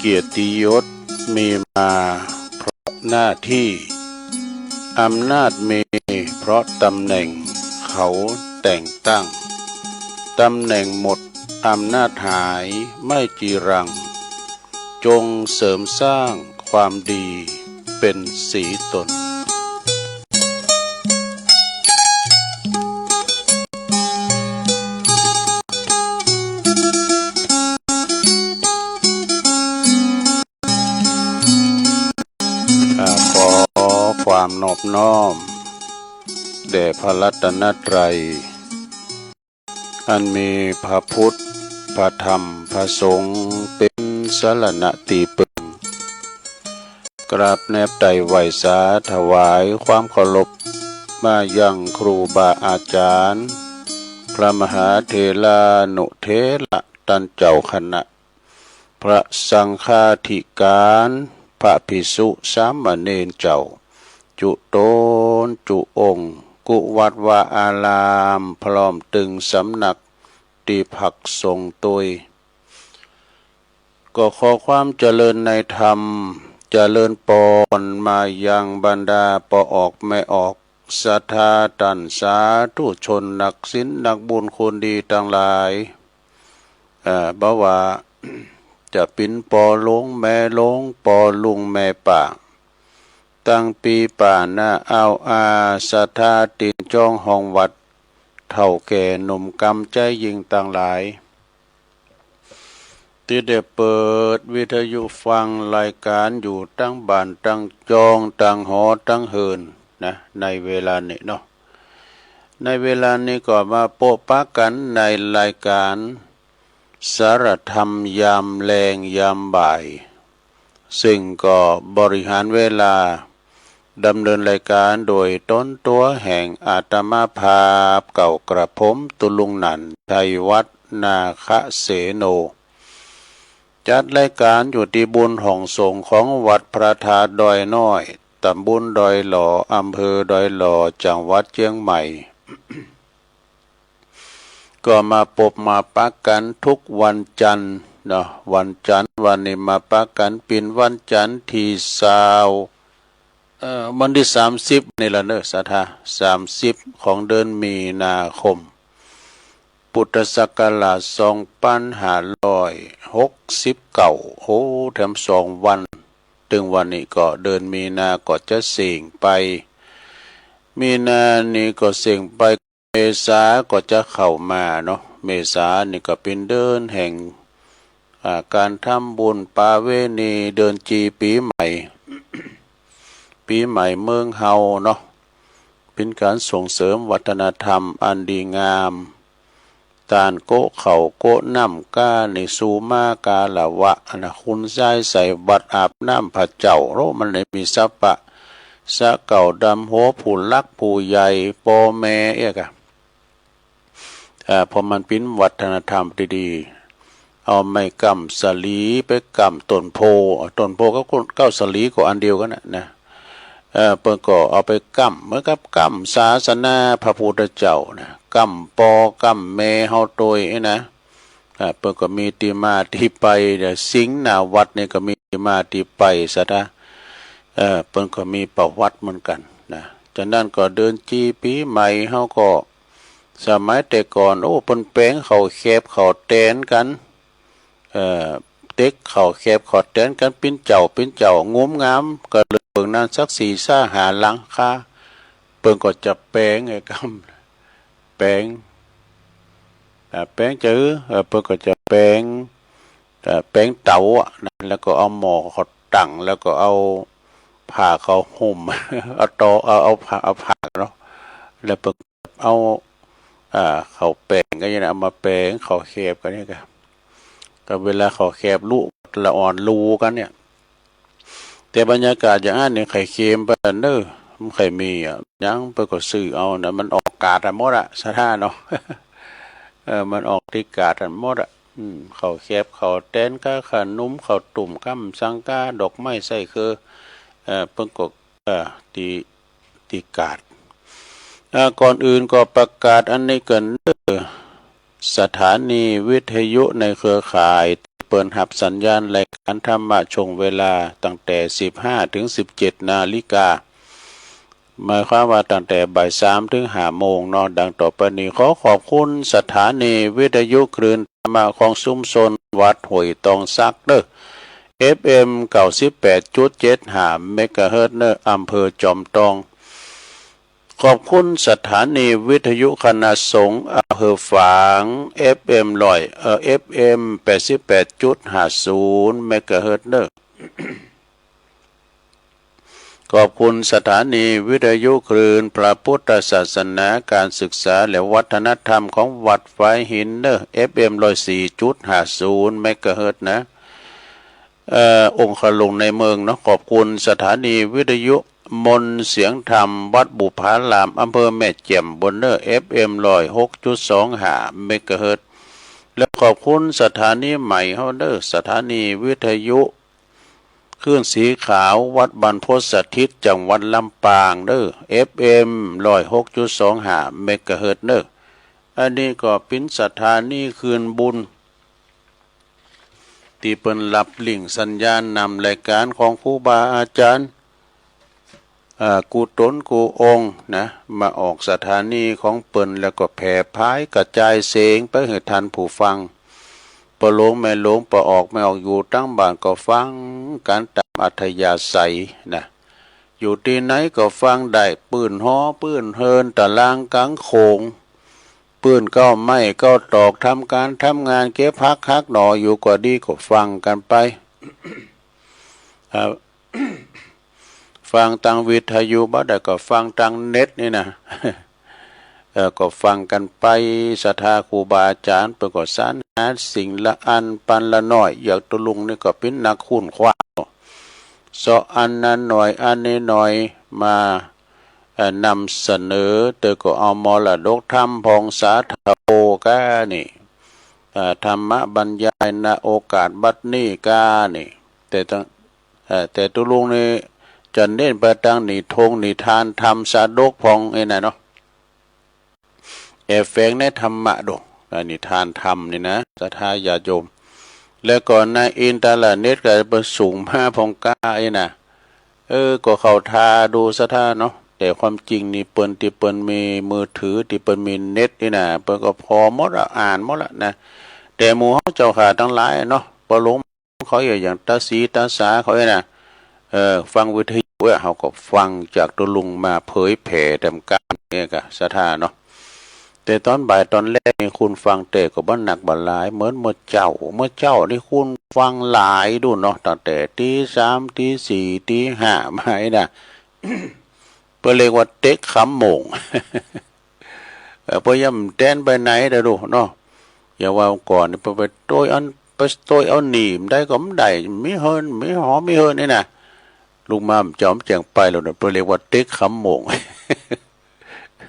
กียรติยศมีมาเพราะหน้าที่อำนาจมีเพราะตำแหน่งเขาแต่งตั้งตำแหน่งหมดอำนาจหายไม่จีรังจงเสริมสร้างความดีเป็นสีตนขอความนอบน้อมแด่พระรัตนตรัยอันมีพระพุทธพระธรรมพระสงฆ์เป็นสรณะตีปึงกราบแนบไต่ไหวสาถวายความเคารพมายังครูบาอาจารย์พระมหาเถรานุเถระตันเจ้าคณะพระสังฆาธิการพระภิกษุสามเณรเจ้าจุโตนจุองค์กุวัดวาอารามพร้อมตึงสำนักตีผักทรงตุยก็ขอความเจริญในธรรมเจริญปอนมายังบรรดาปออกไม่ออกศรัทธาตันสาธุชนนักศีลนักบุญคนดีทั้งหลายบ่ว่าจะเป็นปอหลงแม่หลงปอลุงแม่ป่าตั้งปีป่าหน้าเอาอาศรัทธาตินจ้องห้องวัดเท่าแก่หนุ่มกำใจยิงต่างหลายที่ได้เปิดวิทยุฟังรายการอยู่ตั้งบ้านตั้งจองตั้งหอตั้งเฮินนะในเวลานี้เนาะในเวลานี้ก็มาโปะปะกันในรายการสารธรรมยามแรงยามบ่ายซึ่งก็บริหารเวลาดำเนินรายการโดยต้นตัวแห่งอาตมาภาพเก่ากระผมตุลุงนันชัยวัฒนาคเสโนจัดรายการอยู่ที่บุญห้องส่งของวัดพระธาตุดอยน้อยตำบลดอยหล่ออำเภอดอยหล่อจังหวัดเชียงใหม่ ก็มาพบมาปักกันทุกวันจันทร์เนาะวันจันทร์วันนี้มาปักกันเป็นวันจันทร์ที่วันที่30นี่ละเนอะสัทธา30ของเดือนมีนาคมพุทธศักราช2569โอ้แถม2วันถึงวันนี้ก็เดือนมีนาก็จะเสี่งไปมีนานี่ก็เสี่งไปเมษาก็จะเข้ามาเนาะเมษานี่ก็เป็นเดือนแห่งการทำบุญปาเวณีเดือนจีปีใหม่ปีใหม่เมืองเฮาเนาะเป็นการส่งเสริมวัฒนธรรมอันดีงามตานโกเข่าโกน้ำก้าในสูมากาละวะนะคุณใจใส่บัดอาบน้ำพระเจ้าโรมันเลยมีสัปปะสะเก่าดำหัวผู้ลักผู้ใหญ่โปแม่เอกะพอมันเป็นวัฒนธรรมดีๆเอาไม้กำสลีไปกำต้นโพก็เก้าสลีก็อันเดียวกันนะเปิ้นก็เอาไปกำเหมือนกับกำศาสนาพระพุทธเจ้านะกำปอกำเมเฮาโตยนะเปิ้นก็มีที่มาที่ไปสิงห์นาวัดนี่ก็มีที่มาที่ไปซะนะเปิ้นก็มีประวัติเหมือนกันนะฉะนั้นก็เดินจีปีใหม่เฮาก็สมัยแต่ก่อนโอ้เปิ้นแปลงเขาแคบเขาแตนกันเต็กเขาแคบเขาแตนกันปิ้นเจ้างุ้มงามก็เลยเบิ่งนั้นสัก4-5หาหลังคาเปิ้นก็จะแปลงไอ้กำแปลงจื้อเปิ้นก็จะแปลงเตาอ่ะนะแล้วก็เอาหม้อเขาตั้งแล้วก็เอาผ้าเขาห่ม เอาตอเอาผ้าเนาะแล้วเปิ้นเอาเขาแปลงก็ยังเอามาแปลงเขาแคบกันนี่ก็เวลาเขาแคบลูกละอ่อนรูกันเนี่ยแต่บรรยากาศอย่างนั้นเนี่ยไข่เค็มไปเนอมันไข่มียังไปก็ซื้อเอานะมันออกกาดหมดอะสถานเนาะ มันออกที่กาดหมดอะเขาแคบเขาแตนก็ขนมเขาตุ่มกั้มสังกาดอกไม้ใส่คือเพิ่งก็ตีกาดก่อนอื่นก็ประกาศอันนี้กันสถานีวิทยุในเครือข่าย เปิดหับสัญญาณรายการธรรมะช่วงเวลาตั้งแต่15ถึง17นาฬิกาหมายความว่าตั้งแต่บ่าย3ถึง5โมงนอนดังต่อไปนี้ขอขอบคุณสถานีวิทยุคลื่นธรรมะของชุมชนวัดห้วยตองซักเด้อ FM 98.75 เมกะเฮิรตซ์เนอร์อำเภอจอมทองขอบคุณสถานีวิทยุคณะสงฆ์อำเภอฝาง FM 88.50 เมกะเฮิรตซ์เนอร์ขอบคุณสถานีวิทยุคลื่นพระพุทธศาสนาการศึกษาและวัฒนธรรมของวัดฝายหินเนอร์ FM 104.50 เมกะเฮิรตซ์นะองค์ขลุงในเมืองเนาะขอบคุณสถานีวิทยุมนเสียงธรรมวัดบุพารามอำเภอแม่แจ่มบนเนอร์ FM 106.25 เมกะเฮิรตซ์และขอบคุณสถานีใหม่เฮาเนอร์สถานีวิทยุคลื่นสีขาววัดบรรพตสถิตจังหวัดลำปางเนอร์ FM 106.25 เมกะเฮิรตซ์เนอร์อันนี้ก็เป็นสถานีคืนบุญที่เปิ้นรับลิงก์สัญญาณนำรายการของครูบาอาจารย์กูตนกูองค์นะมาออกสถานีของเปิ้นแล้วก็แผ่พายกระจายเสียงไปให้ทันผู้ฟังปะหลงไม่หลงปะออกไม่ออกอยู่ตั้งบ้านก็ฟังการตามอัธยาศัยนะอยู่ที่ไหนก็ฟังได้ปืนฮ้อปืนเฮินตะลางกลางโขงปืนก็ไม่ก็ตอกทำการทำงานเก็บพักฮักหนออยู่ก็ดีก็ฟังกันไป ฟังทางวิทยุบ่ได้ก็ฟังทางเน็ตนี่นะ ก็ฟังกันไปศรัทธาครูบาอาจารย์เพื่อก็สรรหาสิ่งละอันปันละน้อยอยากตุลุงนี่ก็เป็นนักคุ้นคว้าสออันนั้นหน่อยอันนี้หน่อยมานำเสนอเตอก็เอามรดกธรรมพองสาธโภกานี่ธรรมะบรรยายณโอกาสบัดนี้กานี่แต่ตุลุงนี่จะเน้นไปทางนิทงนิทานธรรมสาดกพองไอ้น่ะเนาะแฝงในธรรมะดงนิทานธรรมนี่นะศรัทธาญาติโยมแล้วก่อนในอินเทอร์เน็ตก็ไปสูงมาพองกาไอ้น่ะก็เข้าทาดูศรัทธาเนาะแต่ความจริงนี่เปิ้นที่เปิ้นมีมือถือที่เปิ้นมีเน็ตนี่นะเปิ้นก็พอหมดอ่านหมดละนะแต่หมู่เฮาเจ้าขาทั้งหลายเนาะบ่ลงเขาอย่างตาสีตาสาเขาน่ะฟังวิทยุเฮาก็ฟังจากตัวลุงมาเผยแผ่ทำการเนี่ยก็ศรัทธาเนาะแต่ตอนบ่ายตอนแรกนี่คุณฟังแต่ก็บ่หนักบ่หลายเหมือนเมื่อเจ้านี่คุณฟังหลายดูเนาะตั้งแต่ตี3ตี4ตี5มาไอ้น่ะ เพื่อเรียกว่าเต็กขำโมง พยายามแดนไปไหนเด้อดูเนาะอย่าว่าก่อนไปโต้ยอันไปโต้ยเอาหนีมได้ก็ไม่ได้ไม่เฮินไม่หอมไม่เฮินนี่นะลูกมาจอมแจงไปแล้วเพื่อเรียกว่าเต็กขำโมง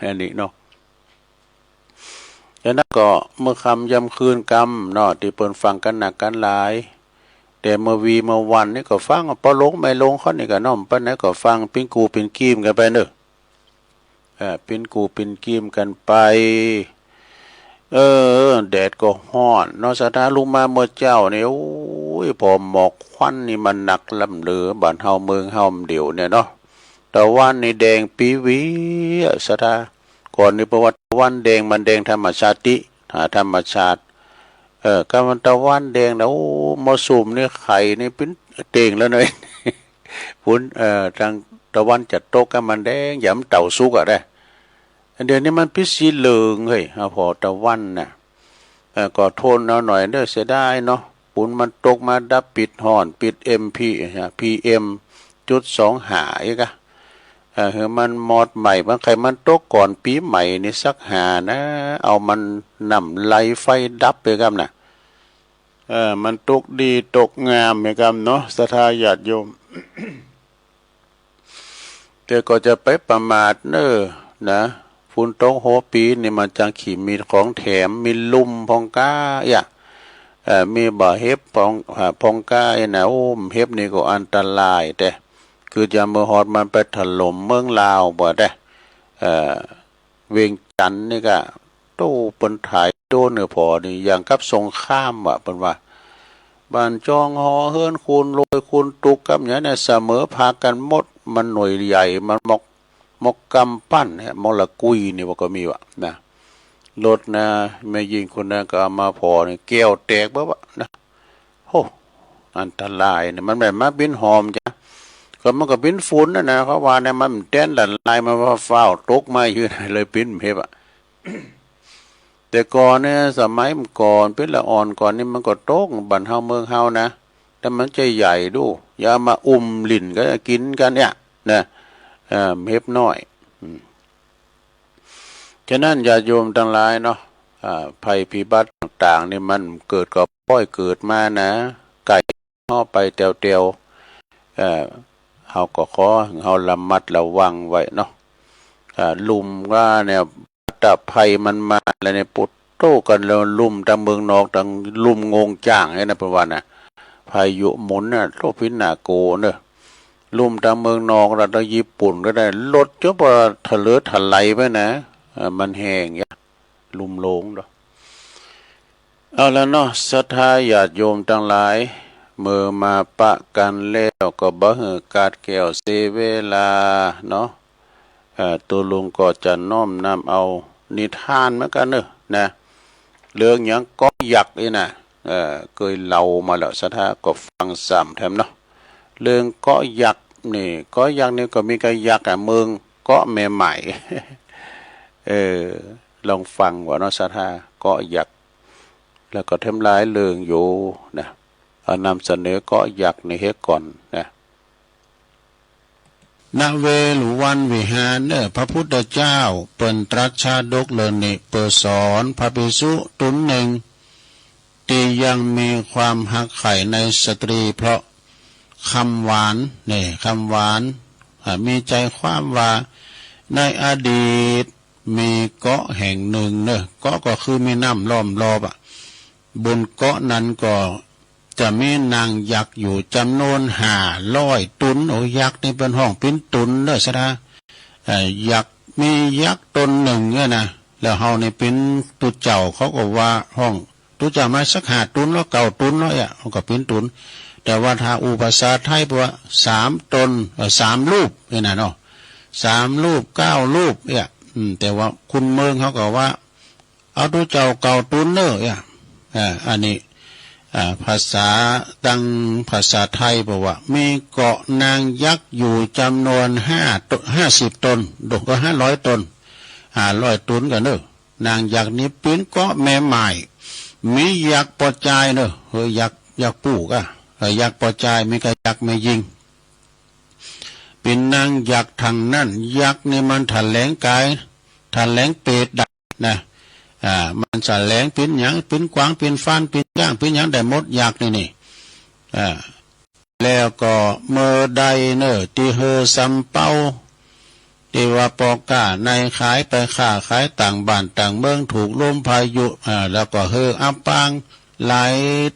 อันนี้เนาะแล้วนั่นก็เมื่อคำยำคืนกรรมเนาะที่เปิ่นฟังกันหนักกันหลายแต่เมื่อวันนี่ก็ฟังพอลงไม่ลงเขานี่ก็น้อมปะนะก็ฟังปิ้งกูปิ้งกีมกันไปเนอะปิ้งกูปิ้งกีมกันไปแดดก็ฮ้อนเนาะสถานลุงมาเมื่อเจ้าเนี่ยโอ้ยพอหมอกควันนี่มันหนักลำเหลือบ้านเฮาเมืองเฮาเดี่ยวเนี่ยเนาะแต่วันนี่แดงปีวีสถานก่อนนี่ประวัติวันแดงมันแดงธรรมชาติธรรมชาติกำมันตะวันแดงแล้วมอสูมนี่ไข่นี่เป็นเต่งแล้วเนย พุ่นทางตะวันจัดโตกำมันแดงหยำเต่าสุกอะได้เดี๋ยวนี้มันพิสีเหลืองเฮ้ยพอตะวันน่ะก็โทนเอาหน่อยเด้อเสียได้เนาะปุ่นมันตกมาดับปิดห่อนปิดPM.2.5อีกอะมันหมดใหม่บางใครมันตกก่อนปีใหม่นี่สักหานะเอามันนำไล่ไฟดับไปกันนะมันตกดีตกงามไปกันเนาะศรัทธาญาติโยม แต่ก็จะไปประมาทเนอนะฝุ่นตกโหปีนี่มันจังขี่มีของแถมมีลุ่มพองก้าอย่ามีบ่อเฮ็บพองก้านะโอ้เฮ็บนี่ก็อันตรายแต่คือจะเมื่อฮอดมันไปถล่มเมืองลาวบ่ได้เวียงจันทน์นี่ก็ตู้เปิ้นถ่ายโดนเนื้อพอนี่อย่างกับสงครามว่ะเปิ้นว่า บ้านจองหอเฮือนคูณโรยคูณตุกกับเนี่ยเสมอพากันหมดมันหน่วยใหญ่มันมกกำปั้นเนี่ยมละกุยนี่ว่าก็มีวะนะรถนะแม่ยิงคนนั้นก็เอามาพอเนี่ยแก้วแตกบ่วะนะโหอันตรายเนี่ยมันแบบมาบินหอมจ้ะก็มันก็บินฝุ่นนะเขาว่าเนี่ยมันแต้นละลายมาว่าฟ้าวตกมาอยู่เลยบินเพบอะแต่ก่อนเนี่ยสมัยก่อนเป็นละอ่อนก่อนนี่มันก็โต๊กบันเฮาเมืองเฮานะแต่มันใจใหญ่ดูอย่ามาลิ้นก็กินกันเนี่ยนะเม็บน้อยฉะนั้นญาติโยมทั้งหลายเนาะภัยพิบัติต่างๆนี่มันเกิดก็ป้อยเกิดมานะไก่ห่อไปเตียวเฮาก็ขอเฮาระมัดระวังไว้เนาะลุมว่าเนี่ยถ้าภัยมันมาแล้วเนี่ยปุดโตกันแล้วลุ่มทางเมืองนอกทางลุ่มงงจ้างให้นะประวันน่ะพายุหมุนน่ะโลพินาโกเนอะลุ่มทางเมืองนอกระดับญี่ปุ่นก็ได้ลดจนว่าทะเลทลายไปนะมันแห้งยะลุ่มโลงเนาะเอาแล้วเนาะศรัทธาญาติโยมทั้งหลายเมื่อมาปะกันแล้วก็บ่เหือกาดแก้วเสเวลาเนาะตัวลุงก็จะน้อมนำเอานิทานเหมือนกันเนอะนะเรื่องอย่างก็ยักษ์นี่นะเคยเล่ามาแล้วศรัทธาก็ฟังซ้ำแถมเนาะเรื่องก็ยักษ์นี่ก็ยักษ์นี่ก็มีก็ยักษ์เมืองก็แม่ใหม่ ลองฟังว่าเนาะศรัทธาก็ยักษ์แล้วก็ทำลายเรื่องอยู่นะเอานำเสนอก็ยักษ์ในเฮก่อนนะณเวลุวันวิหารเนพระพุทธเจ้าเปิ่นตรัสชาดกเลินนิเปิดสอนพระภิกษุตุนหนึ่งที่ยังมีความหักใข่ในสตรีเพราะคำหวานเนี่ยคำหวานมีใจความว่าในอดีตมีเกาะแห่งหนึ่งเนอะเกาะก็คือมีน้ำล้อมรอบบนเกาะนั้นก็จะมีนางยักษ์อยู่จำนวน500 ตุนโอ้ยักษ์นี่เป็นห้องเป็นตุนเด้อซะนะยักษ์มียักษ์ตนหนึ่งเนี่ยนะแล้วเฮานี่เป็นตุเจ้าเขาก็ว่าห้องตุเจ้ามาสัก5 ตุนแล้ว9 ตุนแล้วเขาก็เป็นตุนแต่ว่าถ้าอุปสาไทยว่า3 ตน3 รูปเนี่ยนะเนาะ3 รูป9 รูปเนี่ยแต่ว่าคุณเมืองเขาก็ว่าเอาตุเจ้า9 ตุนเนอะเนี่ยอันนี้ภาษาดังภาษาไทยบอกว่ามีเกาะนางยักษ์อยู่จำนวน50 ตนดกก็500 ตน500 ตุนกันเนอะนางยักษ์นี้เป็นเกาะแม่ใหม่มียักษ์ปอจายเนอะยักษ์ปู่ก็ยักษ์ปอจายมีก็ยักษ์ไม่ยิงเป็นนางยักษ์ทางนั้นยักษ์นี่มันแถลงกายแถลงเปรตดักนะมันจะแหลงเป็นหยังเป็นกวางเป็นฟ้านเป็นย่างเป็นหยังได้หมดอยากนี่แล้วก็เมื่อใดเนอที่เฮอซัมเป้าที่ว่าปอกาในขายไปค้าขายต่างบ้านต่างเมืองถูกลมพายุแล้วก็เฮออับปางไหล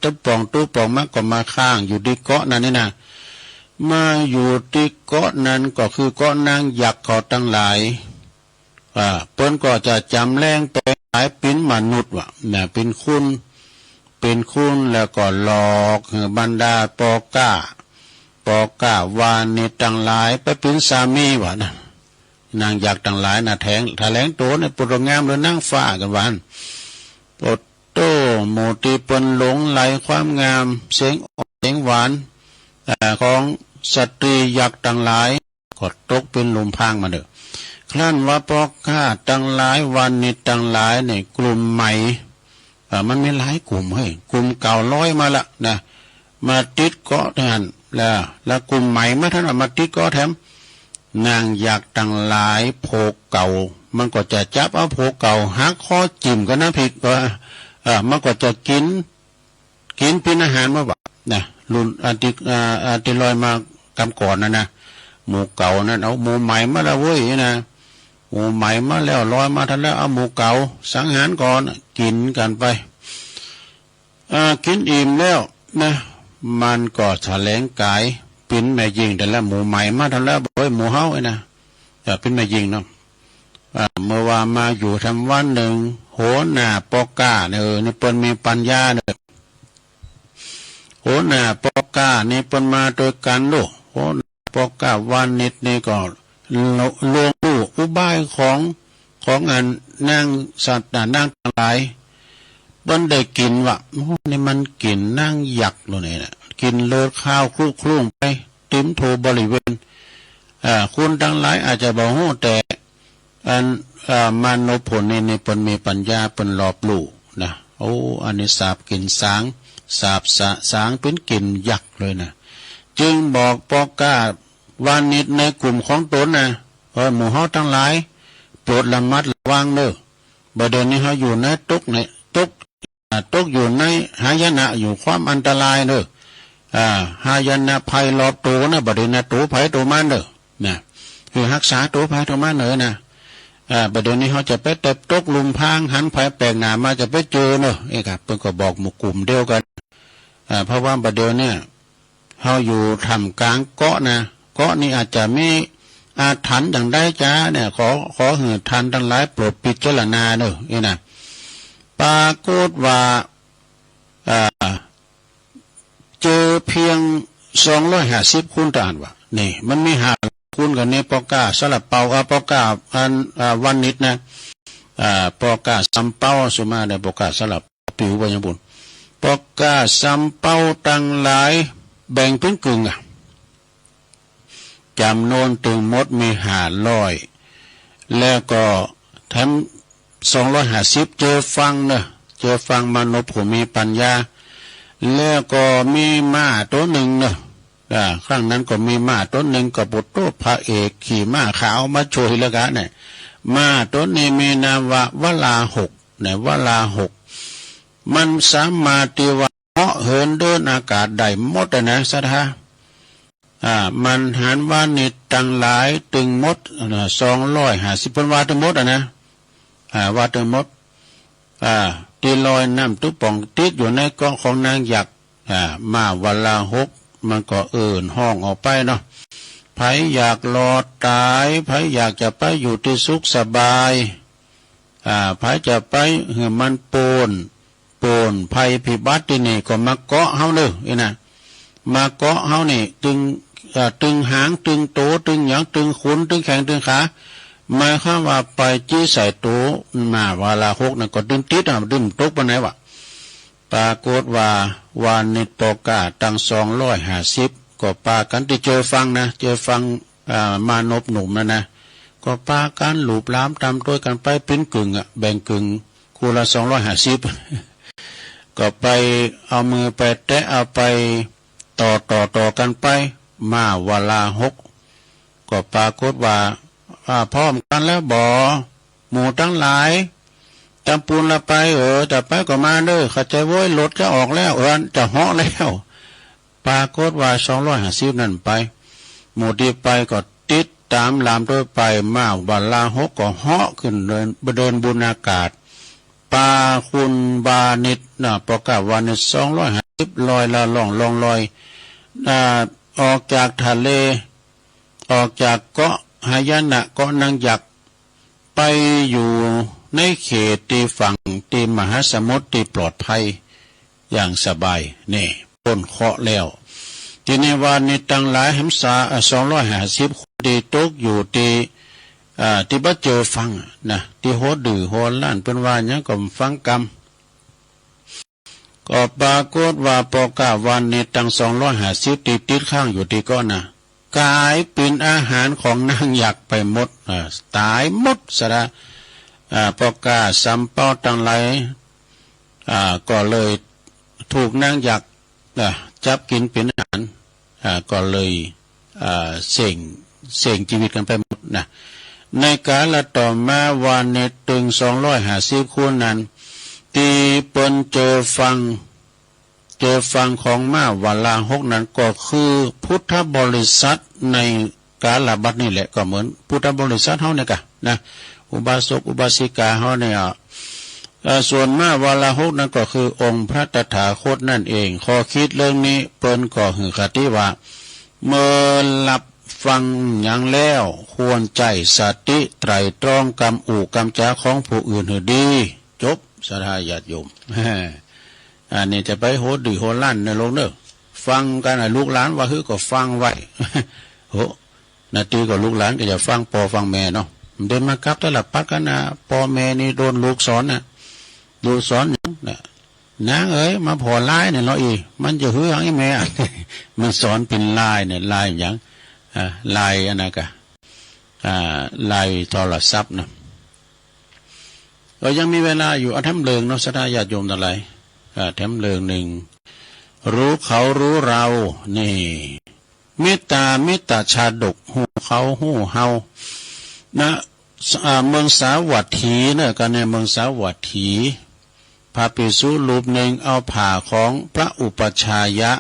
ตะป่องตู้ป่องมันก็มาข้างอยู่ที่เกาะนั้นนี่นะมาอยู่ที่เกาะนั้นก็คือเกาะนางยักษ์เขาทั้งหลายเปิ้นก็จะจำแรงไปหลายเป็นมนุษย์ว่ะเนี่ยเป็นคุณแล้วก็หลอกบรรดาปอกาวานิต่างหลายไปเป็นสามีว่ะนะนางอยากต่างหลายนะแถลงโตในปุตงามหรือนั่งฟ้ากันวันปดโตโมติเปิ้นหลงไหลความงามเสียงหวานของสตรีอยากต่างหลายก็ตกเป็นลมพางมาเด้อครั้นว่าปอกข้าตั้งหลายวันนี้ตั้งหลายในกลุ่มใหม่มันมีหลายกลุ่มให้กลุ่มเก่า100มาละนะมาติดเกาะแทนแล้วกลุ่มใหม่มาท่านมาติดเกาะแถมนางอยากตั้งหลายโผเก่ามันก็จะจับเอาโผเก่าหักคอจิ้มกับน้ำพริกก็มันก็จะกินเป็นอาหารมาบ่นะรุ่นอันที่ลอยมากำก่อนนะหมูเก่านั่นเอาหมูใหม่มาแล้วเว้ยนะหมูใหม่มาแล้วลอยมาทันแล้วเอาหมูเก่าสังหารก่อนกินกันไปกินอิ่มแล้วนะมันก็แถลงกายเป็นแม่ยิงแต่ละหมูใหม่มาทันแล้วเฮ้ยหมูเฮาไอ้นะแต่เป็นแม่ยิงเนาะเมื่อว่ามาอยู่ทำวันหนึ่งโหหน้าปอกก้าเนี่ยนี่เปิ้นมีปัญญาเนี่ย โหน่ะปอก้านี่เปิ้นมาโดยกันลูกโหปอก้าวานิชนี่ก็ลวงลูกอุบายของอันนางสัตว์นางทั้งหลายเปิ้นได้กินว่าโอ้นี่มันกินนางยักษ์โน่นนี่น่ะกินเลือดข้าวคลุ้งไปติมโทบริเวณคุณทั้งหลายอาจจะบ่ฮู้แต่อันมนุษย์ผลนี่เปิ้นมีปัญญาเปิ้นรอบรู้นะโอ้อันนี้สาบกินสางสาบสางเป็นกินยักษ์เลยนะจึงบอกปอก้าวานิชในกลุ่มของตนนะหมู่เฮาทั้งหลายโปรดระมัดระวังเด้อบ่เดี๋ยวนี้เฮาอยู่ในตกอยู่ในหายนะอยู่ความอันตรายเด้อหายนะภัยรอบตัวนะบ่ได้นะตัวภัยตัวมันเด้อนะคือรักษาตัวภัยตัวมันเด้อนะบ่เดี๋ยวนี้เฮาจะไปแต่ตกลุมพางหันภัยแปลกหน้ามาจะไปเจอเด้อครับเพิ่นก็บอกหมู่กลุ่มเดียวกันเพราะว่าบ่เดี๋ยวเนี่ยเฮาอยู่ท่ามกลางเกาะนะเกาะนี่อาจจะมีอาถรรพ์อย่างใดจ้าเนี่ยขอหือทันทั้งหลายโปรดพิจารณาเด้อนี่นะปรากฏว่าเจอเพียง250คูณตานว่านี่มันมี5คูณกันนี่ปอก้าสลับเปาปอก้าวันนิดนะปอก้าซัมเปาสุมาได้ปอก้าสลับปิวไปยังบุญปอก้าซัมเปาตั้งหลายแบ่งเป็นกึ่งจำนวนถึงหมดมี500แล้วก็แถม250เจอฟังมนุษย์ผู้มีปัญญาแล้วก็มีม้าตัวหนึ่งครั้งนั้นก็มีม้าตัวหนึ่งกับบุตรพระเอกขี่ม้าขาวมาช่วยแล้วกันเนี่ยม้าตัวนี้มีนามว่าวลาหกเนี่ยวลาหกมันสามารถที่ว่าเหาะเหินเดินอากาศได้หมดนะสัทธามันหันว่านิดตั้งหลายตึงหมด250เป็นว่าตึงหมดนะว่าตึงหมดตีลอยน้ำตุ๊บป่องติดอยู่ในกองของนางยักษ์มาวันละ6มันก็ห้องออกไปเนาะไผอยากรอดตายไผอยากจะไปอยู่ที่สุขสบายไผจะไปเหือมันโปนภัยพิบัตินี่ก็มาเกาะเฮาเด้อนะมาเกาะเฮานี่ตึงหางตึงโตตึงหยังตึงขุนตึงแขงตึงขาหมายความว่าไปจี้ใส่โตมาเวลา6นั่นก็ดึงติดดึงตกปานไหนวะปรากฏว่าวานิชปอก้าตั้ง250ก็ปากันที่เจอฟังมานพหนุ่มนะก็ปากันหลูบล้ามตามด้วยกันไปเป็นกึ่งแบ่งกึ่งคูละ250ก็ไปเอามือไปแตะเอาไปต่อกันไปมาเวลา6ก็ปรากฏว่าพร้อมกันแล้วบ่หมู่ทั้งหลายจำปูนละไปจะไปก็มาเด้อเข้าใจโว้ยรถจะออกแล้วจะเหาะแล้วปรากฏว่า250นั่นไปหมู่ที่ไปก็ติดตามลามด้วยไปมาวันละ6ก็เหาะขึ้นเดินบนอากาศปาคุณวานิชปอก้าวานิช250ลอยละล่องลอยออกจากทะเลออกจากเกาะหายนะเกาะนางยักษ์ไปอยู่ในเขตที่ฝั่งที่มหาสมุทรที่ปลอดภัยอย่างสบายนี่พ้นเคราะห์แล้วทีนี้วานิชตั้งหลายหัมษา250คนที่ตกอยู่ที่บ่เจอฟังนะที่โหดื้อโหล้านเป็นว่าหยังก็ฟังกรรมก็ปรากฏว่าปอก้าวานิชตั้ง250ติดข้างอยู่ที่ก้อนกลายเป็นอาหารของนางยักษ์ไปหมดตายหมดซะละปอก้าซัมเปาตั้งหลายก็เลยถูกนางยักษ์จับกินเป็นอาหารก็เลยเสี่ยงชีวิตกันไปหมดนะในกาลต่อมาวานิชตึง250คูณนั้นตีเปิ้นเจอฟังของมาวันละ6นั้นก็คือพุทธบริษัทในกาลบัดนี้แหละก็เหมือนพุทธบริษัทเฮาเนี่ยกะนะอุบาสกอุบาสิกาเฮาเนี่ยส่วนมาวันละ6นั้นก็คือองค์พระตถาคตนั่นเองข้อคิดเรื่องนี้เปิ้นก็หือคติว่าเมื่อหลับฟังอย่างแล้วควรใจสติไตรตรองกรรมกรรมจาของผู้อื่นให้ดีจบสาธาญาติโยมอันนี้จะไปโหดดื้อโหดลั่นในโลกเด้อ ฟังกันลูกหลานว่าฮือก็ฟังไว้ โหนาทีก็ลูกหลานก็จะฟังพ่อฟังแม่เนาะเดินมาครับตลับปัดกันนะพ่อแม่นี่โดนลูกสอนนะลูกสอนนะนางเอ๋ยมาพอลายเนี่ยเราอีมันจะฮือหางไอ้แม่ มันสอนเป็นลายเนี่ยลายอย่างลายอันนั้นก็ลายโทรศัพท์นะเรายังมีเวลาอยู่เอาแถมเลิงเนาะสดาญาติโยมอะไรแถมเลิงหนึ่งรู้เขารู้เรานี่เมตตาชาดกหูเขาหูเฮานะเมืองสาวัตถีเนี่ยกันในเมืองสาวัตถีพระภิกษุรูปหนึ่งเอาผ่าของพระอุปัชฌายะ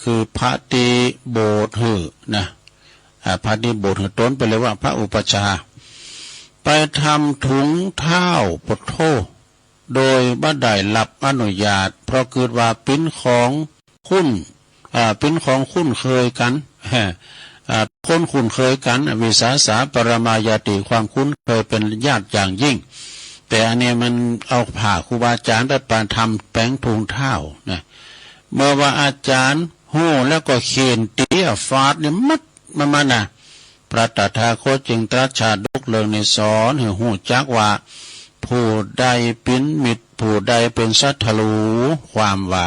คือพระติโบสถ์หือนะพระติโบสถ์หือต้นไปเลยว่าพระอุปัชฌาย์ไปทำถุงเท้าปดโทโดยบ่ได้รับอนุญาตเพราะเกิดว่าเป็นของคุ้นเคยกันคนคุ้นเคยกันวิสาสาปรมายาติความคุ้นเคยเป็นญาติอย่างยิ่งแต่อันนี้มันเอาผ่าครูบาอาจารย์ไปปานทำแป้งถุงเท้านะเมื่อว่าอาจารย์โห่แล้วก็เขียนเตี้ยฟาดเนี่ยมัดมันนะพระตถาคตจึงตรัสชาดกเรื่องในสอนให้หูจักว่าผู้ใดเป็นมิตรผู้ใดเป็นสัตรูความว่า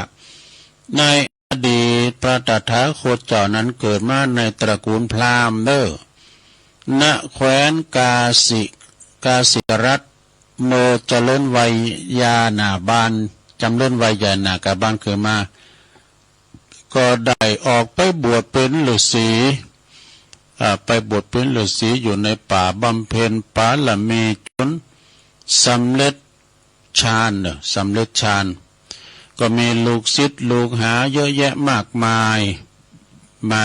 ในอดีตพระตถาคตเจ้านั้นเกิดมาในตระกูลพราหมณ์ณแคว้นกาสิรัตเมื่อเจริญวัยยานาบานจำเริญวัยยานากาบานเคยมาก็ได้ออกไปบวชเป็นฤาษีไปบวชเป็นฤาษีอยู่ในป่าบำเพ็ญปาละเมจนสำเร็จฌานก็มีลูกศิษย์ลูกหาเยอะแยะมากมายมา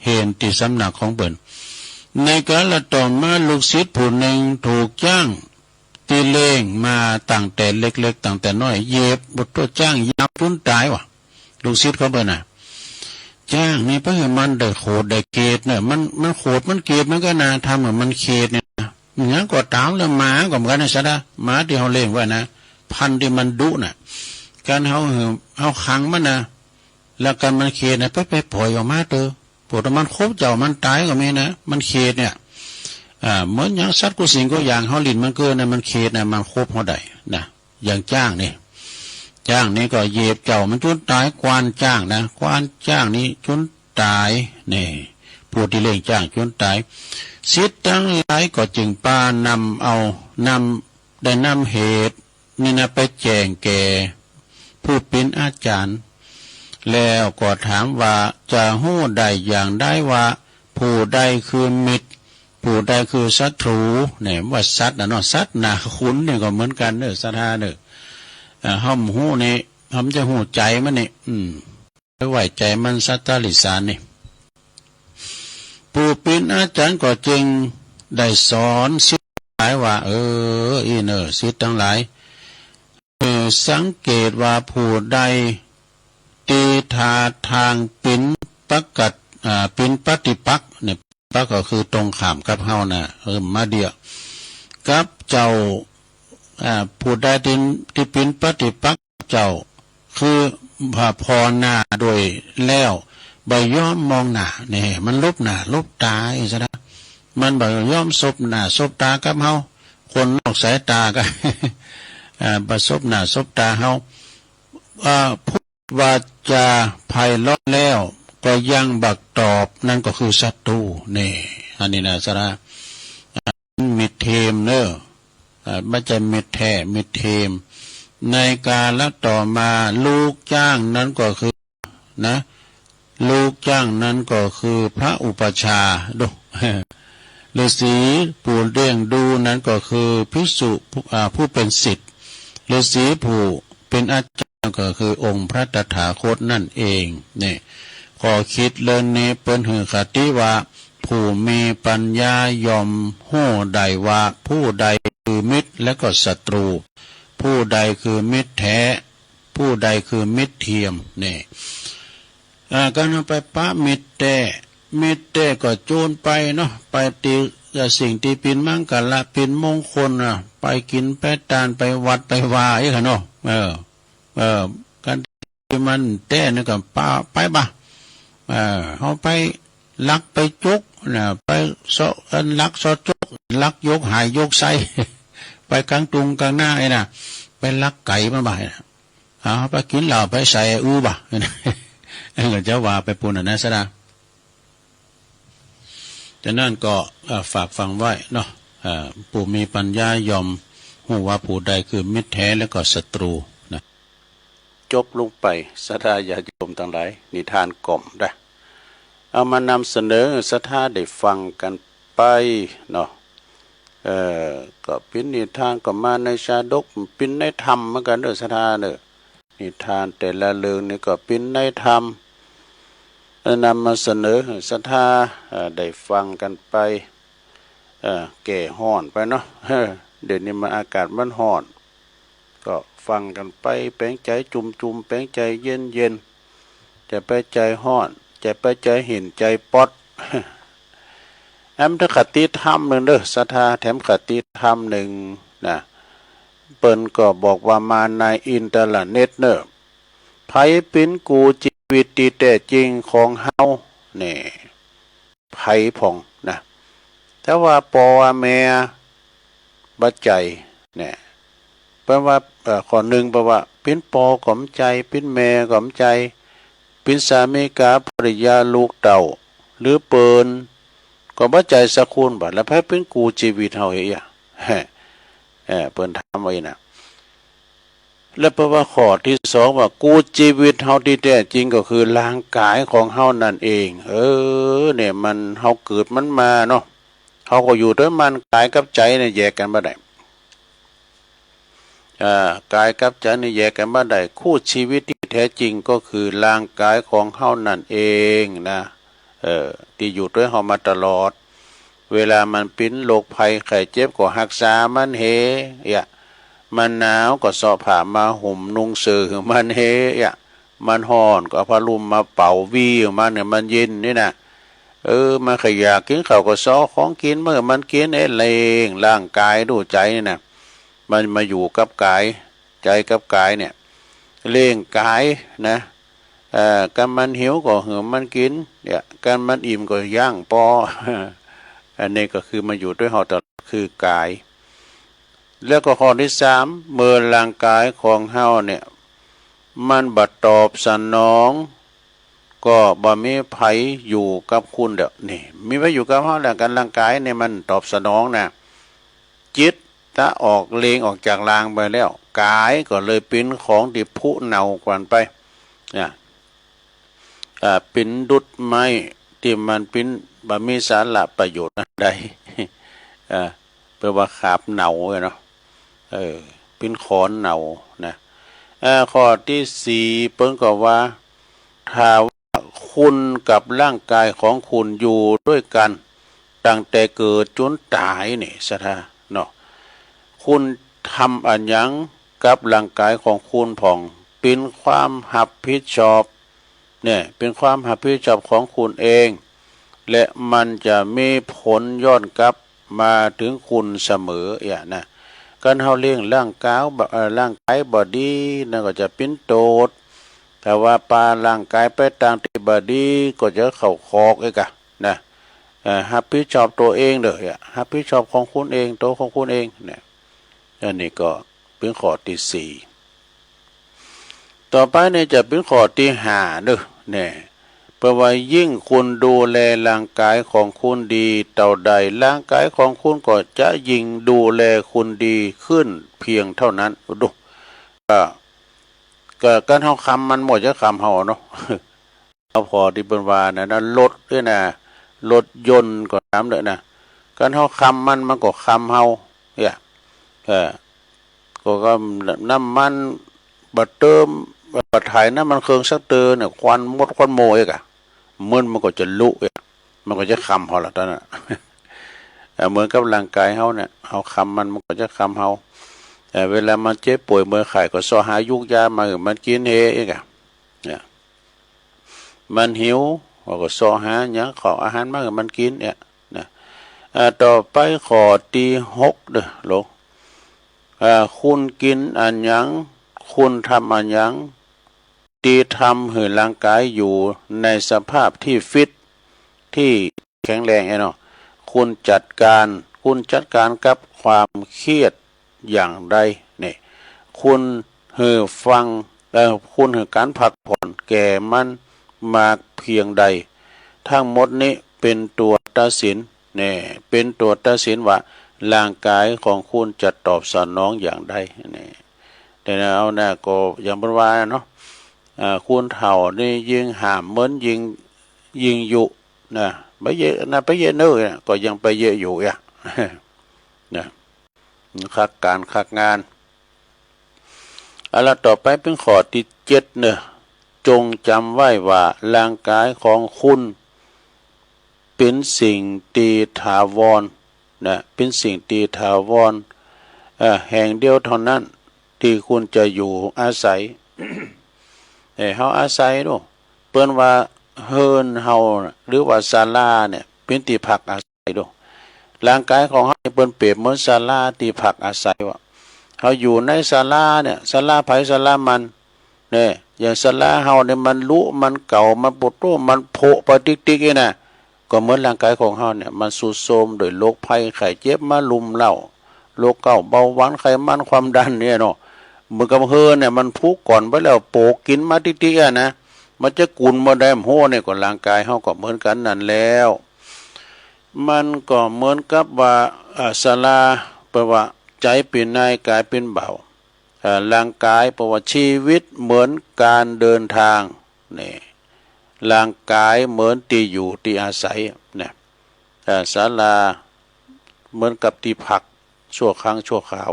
เห็นที่สำนักของเปิ่นในกาลต่อมาลูกศิษย์ผู้หนึ่งถูกจ้างตีเลงมาตั้งแต่เล็กๆตั้งแต่น้อยเย็บบทตัวจ้างยับจนตายวะลูกศิษย์เขาเปิ่นจ้างนี่เพื่อมันได้โขดได้เกตเนี่ยมันโขดมันเกตมันก็นาทำเหมือนมันเขตเนี่ยงั้นก็ตามแล้วหมาก็เหมือนกันนะชะดาหมาที่เขาเลี้ยงไว้นะพันธุ์ที่มันดุน่ะการเขาขังมันนะแล้วกันมันเขตเนี่ยไปปล่อยออกมาเถอะปวดมันครบเจ้ามันตายก็มีนะมันเขตเนี่ยเหมือนอย่างสัตว์กุสิงก็อย่างเขาลิ้นมันเกินนะมันเขตนะมันครบเขาได้นะอย่างจ้างนี่ก็เย็บเจ้ามันจนตายควานจ้างนะควานจ้างนี้จนตายนี่ผู้ที่เลี้ยงจ้างจนตายศิษย์ทั้งหลายก็จึงป้านำเหตุนี่นะไปแจ้งแก่ผู้เป็นอาจารย์แล้วก็ถามว่าจะหู้ได้อย่างได้ว่าผู้ใดคือมิตรผู้ใดคือศัตรูเนี่ยว่าสัตว์นะเนาะสัตว์นะคุณเนี่ยก็เหมือนกันเนอะสัทธาเนอะห้อมหูนี่ห้อมจะหูใจมันนี่ไหวใจมันสัตตลิสานนี่ผู้เป็นอาจารย์ก็จึงได้สอนศิษย์หลายว่าอีเนอศิษย์ทั้งหลายสังเกตว่าผู้ใดตีทาทางเป็นเป็นปฏิปักษ์เนี่ยปักก็คือตรงข้ามกับเฮานะมาเดียวกับเจ้าผู้ใดที่เป็นปฏิปักษ์เจ้าคือพอหน้าโดยแล้วใบย้อมมองหน้าเนี่ยมันลบหน้าลบตาอีกซะนะมันใบย้อมซบหน้าซบตากับเฮาคนนอกสายตาก็ประสบหน้าซบตาเฮาพูดว่าจะไพเราะแล้วก็ยังบักตอบนั่นก็คือศัตรูนี่อันนี้นะสระมิตรเทมเนอะไม่ใช่มิตรแท้มิตรเทมในกาลต่อมาลูกจ้างนั้นก็คือนะลูกจ้างนั้นก็คือพระอุปัชฌาย์ดูฤาษีผู้เลี้ยงดูนั้นก็คือภิกษุผู้เป็นศิษย์ฤาษีผู้เป็นอาจารย์ก็คือองค์พระตถาคตนั่นเองนี่ขอคิดเรื่องนี้เป็นหือคติว่าผู้มีปัญญายอมหู้ใดว่าผู้ใดคือมิตรและก็ศัตรูผู้ใดคือมิตรแท้ผู้ใดคือมิตรเทียมนี่การไปปะมิตรแต่ก็โจรไปเนาะไปตีสิ่งที่เป็นมังกรเป็นมงคลไปกินไปทานไปวัดไปวาอย่างเนาะการ มันแต่นี่ก็ป้าไปบ่เขาไปลักไปจุกนะไปซอลักซอจุกลักยกหายยกไส้ไปกลางตุงกลางหน้าไอ้น่ะไปลักไก่มาบ่ายไปกินเหล้าไปใส่บ่ไอ้ก็จะว่าไปปูนนะซะนะแต่นั่นก็ฝากฟังไว้เนาะผู้มีปัญญายอมหูว่าผู้ใดคือมิตรแท้และก็ศัตรูนะจบลงไปศรัทธาญาติโยมทั้งหลายนิทานกล่อมได้เอามานำเสนอศรัทธาได้ฟังกันไปเนาะก็เป็นนิทานก็มาในชาดกเป็นในธรรมเหมือนกันเด้อศรัทธาเด้อนิทานแต่ละเรื่องนี่ก็เป็นในธรรมนำมาเสนอศรัทธาได้ฟังกันไปแก่ห้อนไปเนาะเดี๋ยวนี้มันอากาศมันห้อนก็ฟังกันไปแปลงใจจุ่มแปลงใจเย็นจะไปใจห้อนจะไปใจเห็นใจป๊อดแถมคติธรรมหนึ่งเด้อศรัทธาแถมคติธรรมหนึ่งนะเปิ้นก็บอกว่ามาในอินเทอร์เน็ตเนอะไผเป็นกูชีวิตที่แต่จริงของเฮาเนี่ยไผผ่องนะแต่ว่าปอแม่บัดใจเนี่ยแปลว่าข้อหนึ่งแปลว่าเป็นปอก่อมใจเป็นแม่ก่อมใจเป็นสามีกาภริยาลูกเต่าหรือเปิ้นก็บัดใจสักคนบัดแล้วไผเป็นกูชีวิตเฮาเฮียเปิ้นถามไว้นะและแปลว่าข้อที่สองว่ากูชีวิตเฮาที่แท้จริงก็คือร่างกายของเฮานั่นเองเนี่ยมันเฮาเกิดมันมาเนาะเฮาก็อยู่ด้วยมันกายกับใจเนี่ยแยกกันบ่ได้กายกับใจนี่แยกกันบ่ได้คู่ชีวิตที่แท้จริงก็คือร่างกายของเฮานั่นเองนะที่อยู่ด้วยเฮามาตลอดเวลามันเป็นโรคภัยไข้เจ็บก็รักษามันมันหนาวก็เสาะผ้ามาห่มนุ่งเสื้อมันมันร้อนก็เอาผ้าลุ่มมาเป่าวีมันเนี่ยมันเย็นนี่นะมันขยากกินข้าวก็เสาะของกินเมื่อมันกินเลงร่างกายดูใจนี่นะมันมาอยู่กับกายใจกับกายเนี่ยเล่งกายนะกันมันหิวก็เหือมันกินกันมันอิ่มก็ย่างปออันนี้ก็คือมาอยู่ด้วยเฮาตลอดคือกายแล้วก็ข้อที่สามเมื่อร่างกายของเฮาเนี่ยมันบัดตอบสนองก็บ่มีไผอยู่กับคุณเดี๋ยวนี่มีไผอยู่กับเฮาแล้วกันร่างกายเนี่ยมันตอบสนองนะจิตถ้าออกเลงออกจากร่างไปแล้วกายก็เลยเป็นของที่ผุเน่ากว่าไปเป็นดุจไม้ที่มันเป็นบ่มีสาระประโยชน์ใดเพื่อว่าขาบเน่าเนาะเป็นขอนเน่านะข้อที่สี่เปิ้นก็ว่าถ้าว่าคุณกับร่างกายของคุณอยู่ด้วยกันตั้งแต่เกิดจนตายนี่ซะท่าเนาะคุณทำอันยังกับร่างกายของคุณผ่องเป็นความรับผิดชอบเนี่ยเป็นความรับผิดชอบของคุณเองและมันจะมีผลย้อนกลับมาถึงคุณเสมอนะการเฮาเลี้ยงร่างกายบ่ดีนั่นก็จะเป็นโตดแต่ว่าปาร่างกายไปตามที่บ่ดีก็จะเข้าคอกนะรับผิดชอบตัวเองเด้อรับผิดชอบของคุณเองตัวของคุณเองเนี่ยอันนี้ก็เป็นข้อที่สี่ต่อไปเนี่ยจะเป็นข้อที่ห้าเด้อเนี่ยเพราะว่ายิ่งคุณดูแลร่างกายของคุณดีเท่าใดร่างกายของคุณก็จะยิ่งดูแลคุณดีขึ้นเพียงเท่านั้นดูก็การเฮาคำมันหมดจะคำเฮาเนาะเอาพอที่เป็นว่านะรถด้วยนะรถยนต์ก็ตามเลยนะการเฮาคำมันก็คำเฮาก็น้ำมันบัดเติมบัดถ่ายน้ำมันเครื่องสักเตอเนี่ยควันมดควันโมมันก็จะลุมันก็จะคำเฮาละตอนนั้นเหมือนกับร่างกายเฮาเนี่ยเฮาคำมันก็จะคำเฮาเวลามันเจ็บป่วยเมื่อไข้ก็สอหายุกยามามันกินเนี่ยมันหิวก็สอหาเนี่ยขออาหารมามันกินนะต่อไปข้อที่หกเด้อลูกคุณกินอันยังคุณทำอันยัง ตีทำให้ร่างกายอยู่ในสภาพที่ฟิตที่แข็งแรงไอ้เนาะคุณจัดการกับความเครียดอย่างใดเนี่ยคุณเหือฟังแล้วคุณเหือการพักผ่อนแก่มันมากเพียงใดทั้งหมดนี้เป็นตัวตัดสินเนี่ยเป็นตัวตัดสินว่าร่างกายของคุณจะตอบสนองอย่างใดเนี่ยแต่เอาเนี่ยก็อย่างเป็นว่าเนาะคุณเถ่านี่ยิงหามเหมือนยิงอยู่นะไปเยอะนะไปเยอะเนื้อก็ยังไปเยอะอยู่อ่ะนะคักการคักงานแล้วต่อไปเป็นข้อที่7เนี่ยจงจำไว้ว่าร่างกายของคุณเป็นสิ่งตีถาวรนะเป็นสิ่งตีถาวรแห่งเดียวเท่านั้นที่คุณจะอยู่อาศัย เฮาอาศัยดูเปิ้นว่าเฮินเฮาหรือว่าศาลาเนี่ยเป็นที่พักอาศัยดูร่างกายของเฮาเปิ้นเปรียบเหมือนศาลาที่พักอาศัยว่าเฮาอยู่ในศาลาเนี่ยศาลาไผศาลามันเนี่ยอย่างศาลาเฮาเนี่ยมันลุมันเก่ามันปุโตมันโผปติ๊กๆน่ะก็เหมือนร่างกายของเฮาเนี่ยมันทรุดโทรมด้วยโรคภัยไข้เจ็บมาลุมเล่าโรคเก่าเบาหวานไขมันความดันเนี่ยเนาะเหมือนกับเฮือเนี่ยมันพุกก่อนไปแล้วโปกกินมาติ๊กๆนะมันจะกุนมาได้โหเนี่ยก็ร่างกายเฮาก็เหมือนกันนั่นแล้วมันก็เหมือนกับว่าศาลาแปลว่าใจเป็นนายกายเป็นเบาร่างกายแปลว่าชีวิตเหมือนการเดินทางนี่ร่างกายเหมือนที่อยู่ที่อาศัยเนี่ยศาลาเหมือนกับที่พักชั่วครั้งชั่วคราว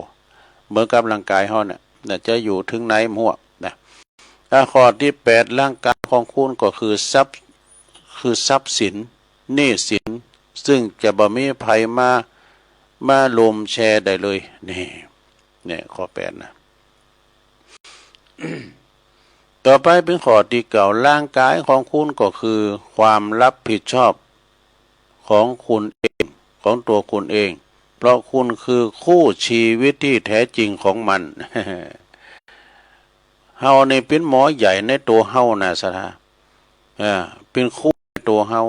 เหมือนกับร่างกายเฮาเนี่ยจะอยู่ถึงไหนมั่วนะข้อที่8ร่างกายของคุณก็คือทรัพย์สินหนี้สินซึ่งจะบ่มีภัยมาลมแชร์ได้เลยนี่ข้อ8นะ ต่อไปเป็นข้อที่9ร่างกายของคุณก็คือความรับผิดชอบของคุณเองของตัวคุณเองเพราะคุณคือคู่ชีวิตที่แท้จริงของมัน เฮานี่เป็นหมอใหญ่ในตัวเฮานะสถาเป็นคู่ในตัวเฮา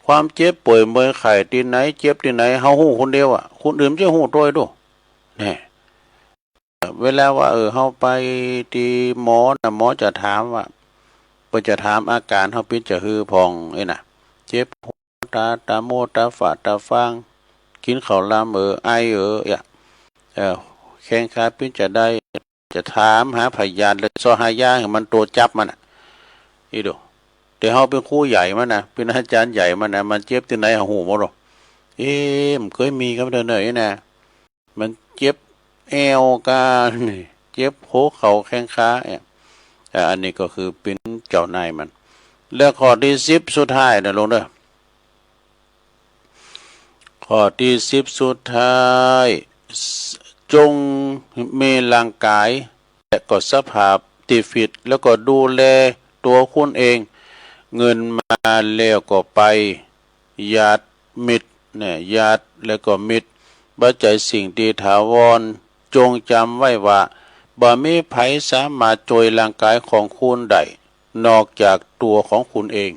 ความเจ็บป่วยเมื่อยไข้ที่ไหนเจ็บที่ไหนเฮาฮู้คนเดียวอ่ะคนอื่นจะฮู้ด้วยดูนี่เวลาว่าเฮาไปที่หมอนะหมอจะถามว่าเพิ่นจะถามอาการเฮาเป็นจะฮือพองไอ้น่ะเจ็บหัวตาโมตาฝาดตาฟางกินข้าวลามไออย่าแข้งขาเป็นจะได้จะถามหาพยานเลยซอหายาให้มันตัวจับมันอีดูแต่เฮาเป็นครูใหญ่มันนะเป็นอาจารย์ใหญ่มันนะมันเจ็บที่ไหนเฮาหูหมดหรอกมันเคยมีกับเดินๆนี่นะมันเจ็บแอวกันเจ็บหัวเข่าแข้งขาอันนี้ก็คือเป็นเจ้านายมันแล้วข้อที่10สุดท้ายนะลงเด้อข้อที่10สุดท้ายจงมีร่างกายและก็สภาพที่ฟิตแล้วก็ดูแลตัวคุณเองเงินมาแล้วก็ไปญาติมิตรเนี่ยญาติแล้วก็มิตรบัจจัยสิ่งที่ถาวรจงจำไว้ว่าบ่มีไผสามารถโจยร่างกายของคุณได้นอกจากตัวของคุณเอง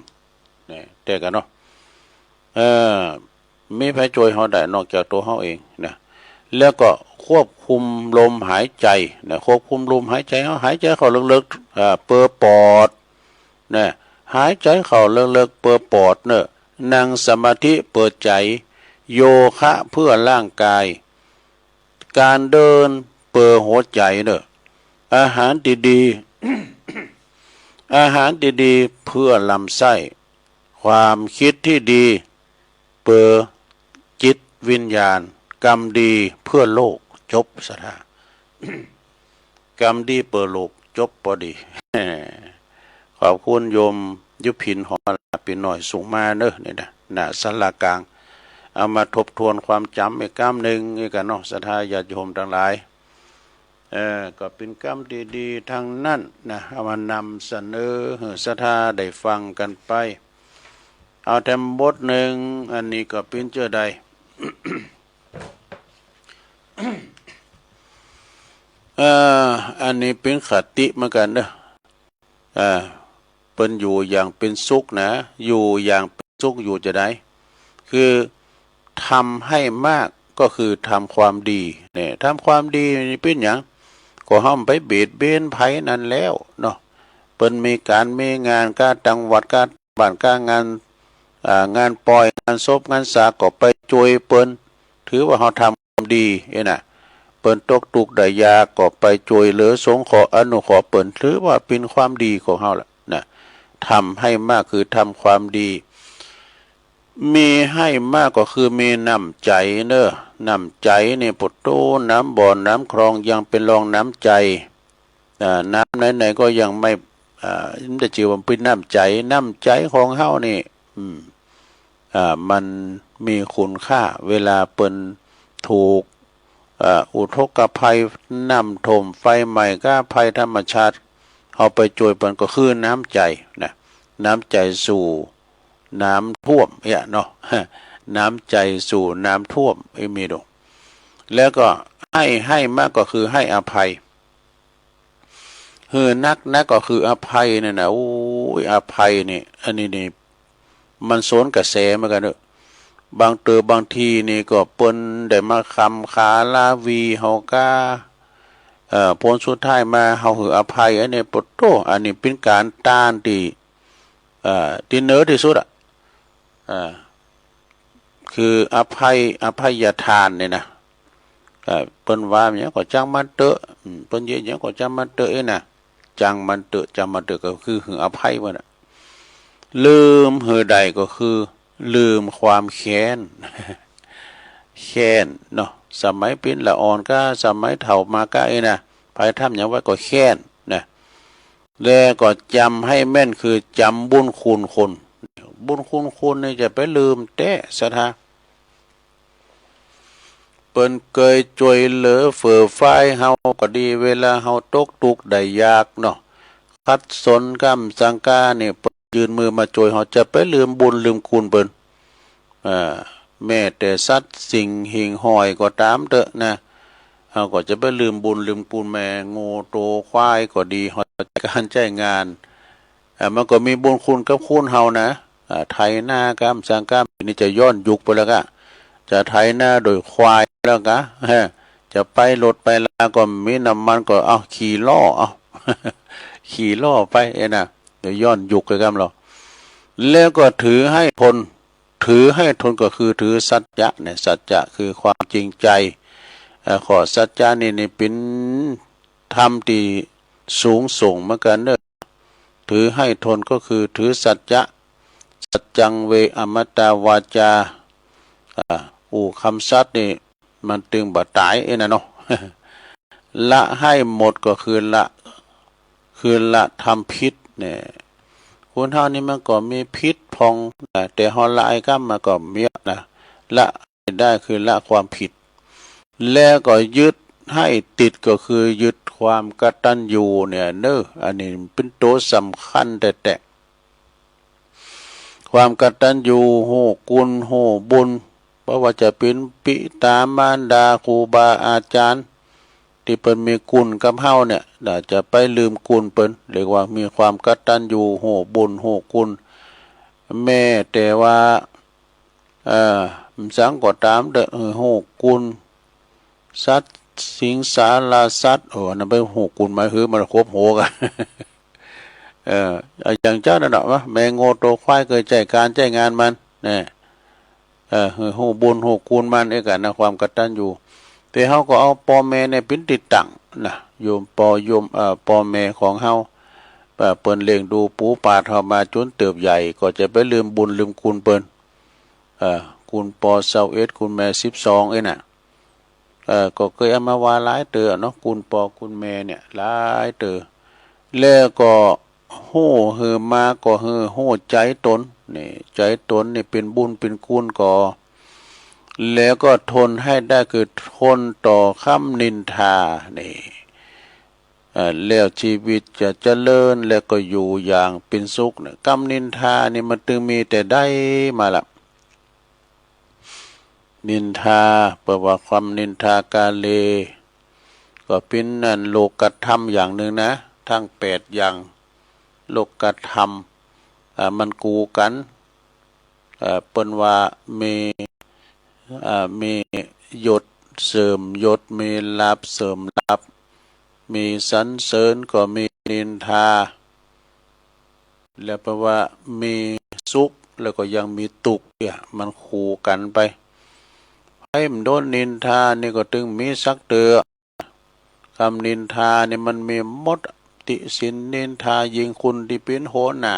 เนี่ยแต่กันเนาะมีไผโจยเฮาได้นอกจากตัวเฮาเองนะแล้วก็ควบคุมลมหายใจนะควบคุมลมหายใจเฮาหายใจเข้าลึกๆเปิดปอดนะหายใจเข้าลึกๆเปิดปอดเนอะนั่งสมาธิเปิดใจโยคะเพื่อร่างกายการเดินเปิดหัวใจเนอะอาหารดีๆ อาหารดีๆเพื่อลำไส้ความคิดที่ดีเปิดจิตวิญญาณกรรมดีเพื่อโลกจบสถา กรรมดีเปิดโลกจบพอดี ขอบคุณโยมยุพินหอปีหน่อยสูงมาเนอะนี่นะหน้าศาลากลางเอามาทบทวนความจำอีกกรรมหนึ่งอีกกันเนาะศรัทธาญาติโยมทั้งหลายก็เป็นกรรมดีๆทางนั้นนะเอามานำเสนอให้ศรัทธาได้ฟังกันไปเอาแต่บทหนึ่งอันนี้ก็เป็นเจอใด อันนี้เป็นคติเหมือนกันเด้อ เปิ้นอยู่อย่างเป็นสุขนะอยู่อย่างเป็นสุขอยู่จะได้คือทำให้มากก็คือทำความดีเนี่ยทำความดีนี่เป็นอย่างก็ห้ามไปเบียดเบียนไผนั่นแล้วเนาะเปิ้นมีการมีงานการจังหวัดการบ้านการงานงานปล่อยงานศพงานสาก็ไปช่วยเปิ้นถือว่าเขาทำความดีน่ะเปิ้นตกทุกข์ได้ยากก็ไปช่วยเหลือสงเคราะห์อนุเคราะห์เปิ้นถือว่าเป็นความดีของเฮาล่ะนะทำให้มากคือทำความดีมีให้มากก็คือมีน้ำใจเนอะน้ำใจนี่ปุตโตน้ำบ่อน้ำคลองยังเป็นรองน้ำใจน้ำไหนๆก็ยังไม่จะชื่อว่าเป็นน้ำใจน้ำใจของเฮานี่มันมีคุณค่าเวลาเปิ้นถูกอุทกภัยน้ำท่วมไฟไหม้ก็ภัยธรรมชาติเอาไปช่วยเปิ้นก็คือน้ำใจนะน้ำใจสู่น้ำท่วมเนาะน้ำใจสู่น้ำท่วมมีดงแล้วก็ให้มากก็คือให้อภัยนักก็คืออภัยเนี่ยนะโอ้ยอภัยนี่อันนี้นี่มันสวนกระแสเหมือนกันเนอะบางทีนี่ก็เปิ้นได้มาคำขาลาวีเฮาก้าผลสุดท้ายมาเฮาหืออภัยอันนี้ปดโตอันนี้เป็นการต้านที่เหนือที่สุดคืออภัยทานเนี่ยนะเปิ้นว่าอย่างก็จังมันเตอะเปิ้นเยอะอย่างก็จังมันเตอะนะจังมันเตอะก็คือหืออภัยมันลืมหือใดก็คือลืมความแค้นเนาะสมัยเป็นละอ่อนก็สมัยเฒ่ามาก็นะไปทำอย่างว่าก็แค้นนะแล้วก็จำให้แม่นคือจำบุญคุณคนบุญคุณคนนี่จะไปลืมแต้ซะทาเปิ้นเคยช่วยเหลือเฟื่อฟ้ายเฮาก็ดีเวลาเฮาตกทุกข์ได้ยากเนาะคัดสนกำสังกาเนี่ยยืนมือมาช่วยเฮาจะไปลืมบุญลืมคุณเปิ้นแม้แต่สัตว์สิ่งหิ่งห้อยก็ตามเถอะนะเฮาก็จะไปลืมบุญลืมคุณแม่โง่โตควายก็ดีเฮาการใช้งานมันก็มีบุญคุณกับคุณเฮานะไถนากำสังกานี่จะย้อนยุคไปแล้วก็จะไถนาโดยควายแล้วก็จะไปรถไปลาก็มีน้ำมันก็เอาขี่ล้อเอาขี่ล้อไปนะเดี๋ยวย้อนยุคเลยครับเราแล้วก็ถือให้ทนก็คือถือสัจจะเนี่ยสัจจะคือความจริงใจขอสัจจะนี่เป็นธรรมที่สูงส่งเหมือนกันเนอะถือให้ทนก็คือถือสัจจะสัจจังเวอมตาวาจาคำสัตย์นี่มันตึงบ่ตายนะเนาะละให้หมดก็คือละทำพิษเนี่ยคนเฮานี่มันก็มีพิษพองแต่เฮาละไอ้กรรมมันก็มีนะละได้คือละความผิดแล้วก็ยึดให้ติดก็คือยึดความกตัญญูเนี่ยเนอะอันนี้เป็นตัวสำคัญแต่ความกตัญญูโหกุลโหบุญเพราะว่าจะเป็นปิตามารดาครูบาอาจารย์ที่เปิ้นมีกุลกับเฮาเนี่ยจะไปลืมกุลเปิ้นเรียกว่ามีความกตัญญูโหบุญโหกุลแม่แต่ว่าสังก็ตามเด้อโหกุลสัตว์สิงสาราสัตว์นั่นไปโหกุลหมายคือมันครบโหกันอย่างเจ้านั่นน่ะวะแมงโง่ตัวควายเคยใจการใจงานมันเนี่ยโหบุญโหกุลมันกันนะความกตัญญูแต่เฮาก็เอาพ่อแม่เนี่ยเป็นติดตั้งนะโยมพ่อแม่ของเฮาเปิ้นเลี้ยงดูปูปาดเฮามาจนเติบใหญ่ก็จะไปลืมบุญลืมคุณเปิ้นคุณปอ21คุณแม่12น่ะก็เคยเอามาว่าหลายเตือเนาะคุณปอคุณแม่เนี่ยหลายเตือแล้วก็โหฮือมาก็ฮือโหใจตนนี่ใจตนนี่เป็นบุญเป็นคุณก็แล้วก็ทนให้ได้คือทนต่อคำนินทานี่แล้วชีวิตจะเจริญแล้วก็อยู่อย่างเป็นสุขเนี่ยคำนินทานี่มันตึงมีแต่ได้มาละนินทาแปลว่าความนินทากาเลก็เป็นนั่นโลกธรรมอย่างหนึ่งนะทั้ง8อย่าง โลกธรรมมันกูกันเปิ้นว่ามียศเสริมยศมีลาภเสริมลาภมีสรรเสริญก็มีนินทาแล้วแปลว่ามีสุขแล้วก็ยังมีทุกข์เนี่ยมันคู่กันไปให้มันโดนนินทานี่ก็ถึงมีสักเตือคำนินทานี่มันมีหมดติสินนินทายิงคุณที่เป็นโหน่า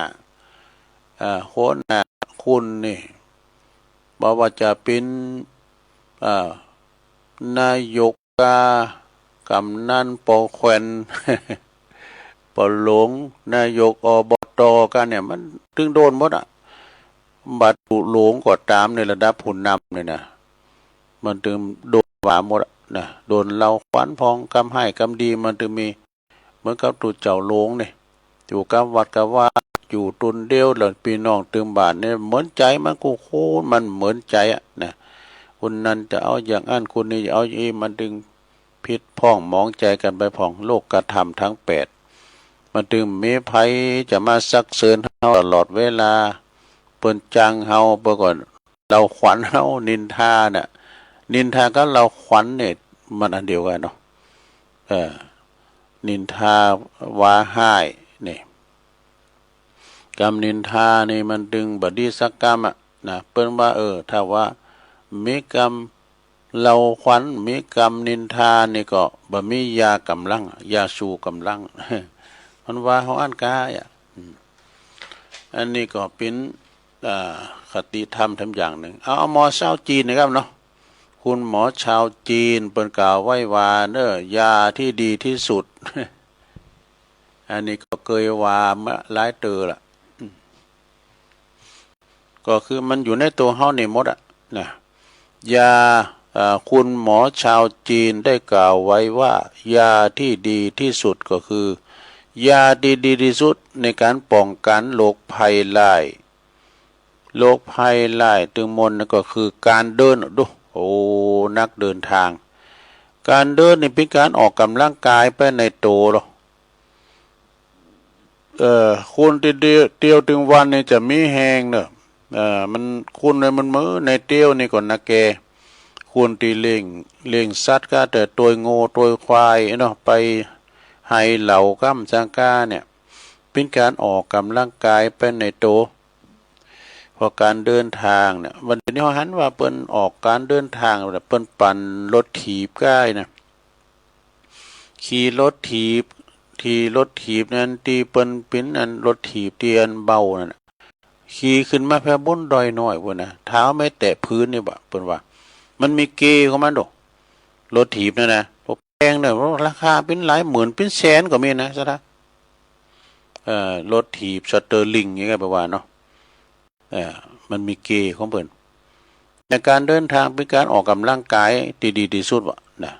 โหน่าคุณนี่บอกว่าจะเป็นนายกกำนันปอแควนปอหลงนายกอบตกันเนี่ยมันถึงโดนหมดบัตรหลงก็ตามในระดับผู้นำเนี่ยนะมันถึงโดนว่าหมดนะโดนเราขวัญพองกำให้กำดีมันถึงมีเหมือนกับตูเจ้าหลงเนี่ยอยู่กับวัดกับว่าอยู่ตุนเดียวหลังปีน้องตึงบาทเนี่ยเหมือนใจมันกูโคมันเหมือนใจนะคนนั้นจะเอาอย่างอันคนนี้จะเอาอย่างนี้มันดึงพิษพ้องมองใจกันไปพ้องโลกกระทำทั้ง8มันดึงมีภัยจะมาซักเซินเฮาตลอดเวลาเปิ้นจังเฮาเมื่อก่อนเราขวัญเฮานินทาน่ะนินทาก็เราขวัญเนี่ยมันอันเดียวกันเนาะนินทาว่าให้นี่กรรมนินทานี่มันดึงบดีสักกรรมนะเปิ้นว่าถ้าว่ามีกรรมเราขวัญมีกรรมนินทานี่ก็บ่มียากำลังยาสูกำลัง มันว่าเฮาอ่านกายอันนี้ก็เป็นคติธรรมอย่างหนึ่งเอาหมอชาวจีนนะครับเนาะคุณหมอชาวจีนเปิ้นกล่าวไว้ว่าเน้อยาที่ดีที่สุด อันนี้ก็เคยว่ามาหลายเตือละก็คือมันอยู่ในตัวเฮานี่หมดนะยาคุณหมอชาวจีนได้กล่าวไว้ว่ายาที่ดีที่สุดก็คือยาดีที่สุดในการป้องกันโรคภัยไล่โรคภัยไล่ตึงมนก็คือการเดินดูโอ้นักเดินทางการเดินนี่เป็นการออกกำลังกายไปในโตหรอคุณเตียวถึงวันนี่จะมีแหงเนอะมันคุณเลยมันมือในเตียวนี่ก่อนนะแกคุณตีเลี้ยงสัตว์ก็แต่ตัวโง่ตัวควายเนาะไปให้เหล่ากัมจังกาเนี่ยเป็นการออกกำลังกายไปในโตพอการเดินทางเนี่ยวันนี้เขาหันว่าเปิ้นออกการเดินทางแบบเปิ้นปั่นรถถีบใกล้นะขี่รถถีบนั้นตีเปิ้นเป็นอันรถถีบเตียนเบานั่นขี่ขึ้นมาแค่บนดอยน้อยพุ่นนะเท้าไม่แตะพื้นนี่บ่เปิ้นว่ามันมีเกของมันดอกรถถีบนั่นนะพวกแพงเนี่ยราคาเป็นหลายหมื่นเป็นแสนก็มีนะซะนะรถถีบสเตอร์ลิงอย่างเงี้ยแปลว่าเนาะมันมีเกของเปิ้นในการเดินทางเป็นการออกกำลังกายดีที่สุดว่ะนะ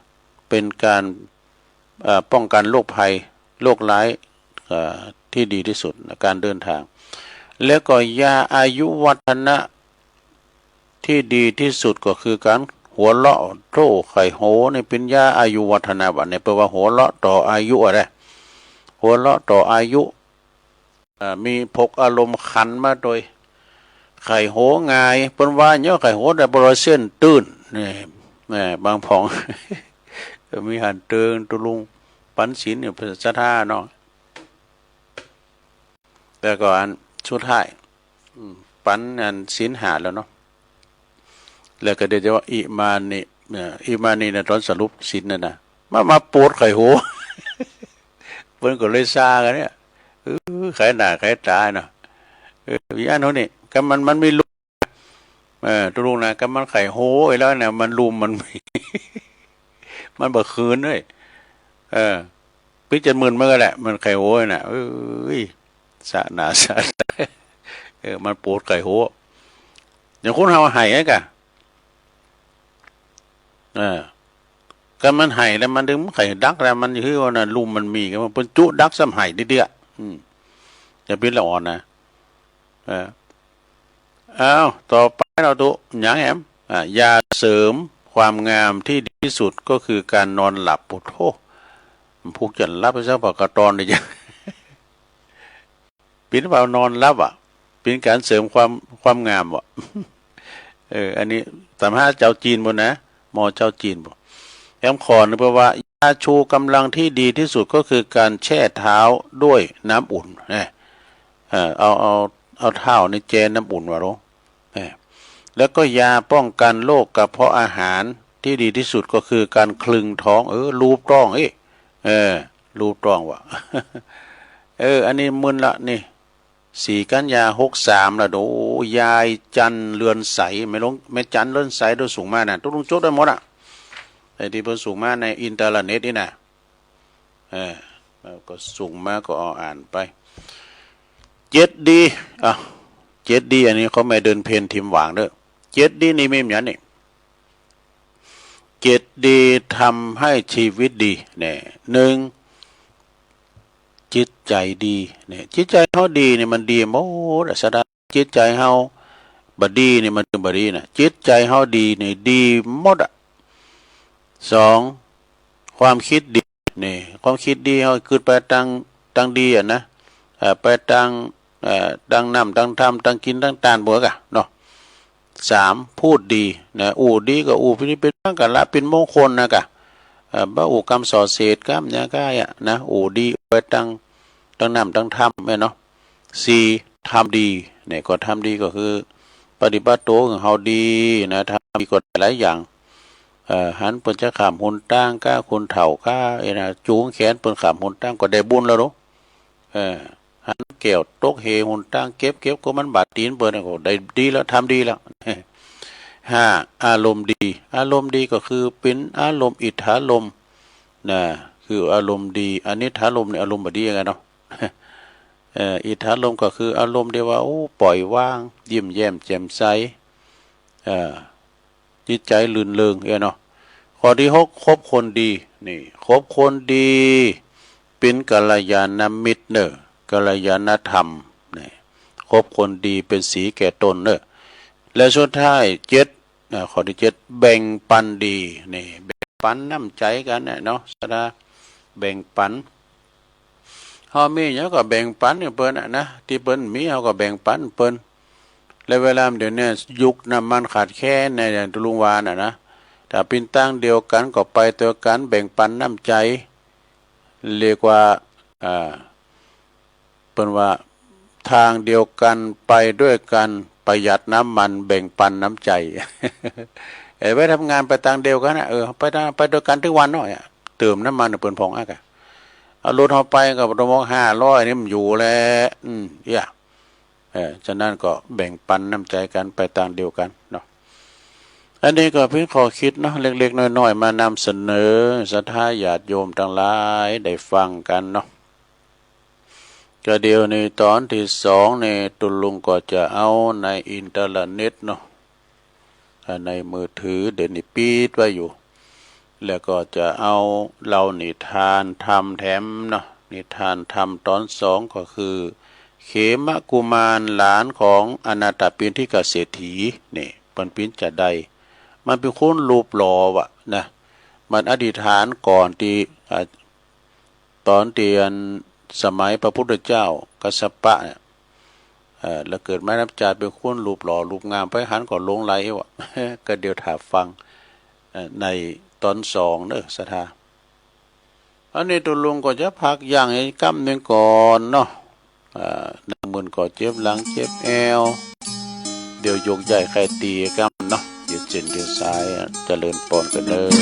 เป็นการป้องกันโรคภัยโรคร้ายที่ดีที่สุดในการเดินทางแล้วก็ยาอายุวัฒนะที่ดีที่สุดก็คือการหัวเราะโต้ไข่โหนี่เป็นยาอายุวัฒนะบัดนี้แปลว่าหัวเราะต่ออายุอะไรหัวเราะต่ออายุมีพกอารมณ์ขันมาโดยไข่โหงายเปิ้นว่าเนาะไข่โหได้บริเส้นตื้นนี่แม่บางผอง มีหันเติงตุลุงปันศีลเนี่ยภาษาท่าเนาะแต่ก็อันสุดท้ายปันอันศีลหาแล้วเนาะแล้วก็เดี๋ยวจะว่าอิมานีนะตอนสรุปศีลนั่นนะมาปวดไข่โห เพิ่นก็เลยซากันเนี่ยไข่หน้าไข่ตาเนาะวิญญาณเขานี่ก็มันไม่รู้ตุลุงนะก็มันไข่โหไอ้แล้วเนี่ยมันลุมมัน มันบ่คืนเลยพิจารณามันก็แหละมันไข่โหน่ะสะหนาสะมันปวดไข่โหอย่างคนเฮาให้ไอ้กะก็มันให้แล้วมันดึงไข่ดักแล้วมันคือว่าน่ะลุมมันมีก็มันเป็นจุดักซ้ำให้เด้อจะเป็นละอ่อนนะต่อไปเราดูอย่างแอมยาเสริมความงามที่ดีที่สุดก็คือการนอนหลับปุโธผูกจันรับไปซะปากกระตอนเลยจ้ะ เป็นเปล่านอนรับเป็นการเสริมความงามอันนี้สามารถเจ้าจีนบนนะหมอเจ้าจีนบ่แอมขอนึกว่ายาชูกำลังที่ดีที่สุดก็คือการแช่เท้าด้วยน้ำอุ่นนะเอาเท้าในแช่น้ำอุ่นวะรู้แล้วก็ยาป้องกันโรคกระเพาะอาหารที่ดีที่สุดก็คือการคลึงท้องรูปต้องรูปต้องวะอันนี้มึนละนี่4 กันยา63ละโดยายจันเรือนใสไม่จันเรือนใสโดยสูงมากนะต้องจดได้หมดไอ้ที่เพิ่นสูงมากในอินเทอร์เน็ตนี่นะก็สูงมากก็อ่านไป7 ดี7 ดีอันนี้เขาไม่เดินเพนทิมหวางเด้อ7 ดีนี่ไม่เหมือนนี่7 ดีทำให้ชีวิตดีเนี่ย1จิตใจดีเนี่ยจิตใจเฮาดีเนี่ยมันดีหมดสดาจิตใจเฮาบ่ดีนี่มันบ่ดีนะจิตใจเฮาดีนี่ดีหมด2ความคิดดีนี่ความคิดดีเฮาคิดไปตั้งดีนะไปตั้งน้ำตั้งธรรมตั้งกินตั้งตานบัวกะเนาะ3พูดดีนะดีก็นี่เป็นมั่งกะละเป็นมงคลนะกะบ่กรรมสอเศษกรรมเนี่ยก็นะดีไปตั้งน้ำตั้งธรรมเนาะ4ทำดีเนี่ยก็ทำดีก็คือปฏิบัติตัวของเฮาดีนะทำดีก็หลายอย่างหันเปิ้นจะขามหุนตั้งก้าคนเฒ่าก้านะจูงแขนเปิ้นขามหุนตั้งก็ได้บุญแล้วเนาะหันแก้วตกเหหุนตั้งเก็บก็มันบาดตีนเปิ้นก็ได้ดีแล้วทำดีแล้ว5อารมณ์ดีก็คือเป็นอารมณ์อิทธารมณ์นะคืออารมณ์ดีอันนี้ทารมณ์เนี่ยอารมณ์บ่ดียังไงเนาะอิทธารมณ์ก็คืออารมณ์ที่ว่าปล่อยวางยิ้มแย้มแจ่มใสจิตใจลื่นเริงเนาะข้อที่6คบคนดีนี่คบคนดีเป็นกัลยาณมิตรกัลยาณธรรมนี่คบคนดีเป็นสีแก่ตนและสุดท้ายข้อที่7แบ่งปันดีนี่แบ่งปันน้ำใจกันเนาะสดาแบ่งปันเฮามีหยังก็แบ่งปันเพิ่นนะที่เพิ่นมีเฮาก็แบ่งปันเพิ่นและเวลาเดี๋ยวนี้ยุคน้ำมันขาดแคลนในอย่างลุงวานนะถ้าเป็นตั้งเดียวกันก็ไปตัวกันแบ่งปันน้ำใจเรียกว่าเพิ่นว่าทางเดียวกันไปด้วยกันประหยัดน้ำมันแบ่งปันน้ำใจไปทำงานไปทางเดียวกันนะไปด้วยกันทุกวันเนาะเติมน้ำมันเปิ้นพองเอารถเฮาไปก็ประมาณ500นี่มันอยู่แล้วฉะนั้นก็แบ่งปันน้ำใจกันไปทางเดียวกันเนาะอันนี้ก็เพิ่งขอคิดเนาะเล็กๆน้อยๆมานำเสนอศรัทธาญาติโยมทั้งหลายได้ฟังกันเนาะก็เดี๋ยวในตอนที่2ในตุลุงก็จะเอาในอินเทอร์เน็ตเนาะในมือถือเดี๋ยวนี้ปิดไว้อยู่แล้วก็จะเอาเรานิทานธรรมแถมเนาะนิทานธรรมตอน2ก็คือเขมกุมารหลานของอนาถปิณฑิกเศรษฐีนี่ปันปินจะได้มันเป็นคนรูปหล่อนะมันอธิษฐานก่อนที่ตอนเตียนสมัยพระพุทธเจ้ากัสสปะเนี่ยแล้วเกิดมานับจาเป็นคนรูปหล่อรูปงามไปหันก่อนลงไหลก็เดี๋ยวถาฟังในตอน2เด้อศรัทธาอันนี้ตุลุงก็จะพักอย่างไอ้กำหนึ่งก่อนเนาะนั่งมือก็เจ็บหลังเจ็บแอวเดี๋ยวยกใหญ่ใครตีกำเนาะเดี๋ยวเจนเดี๋ยวซ้ายเจริญปอนกันเลย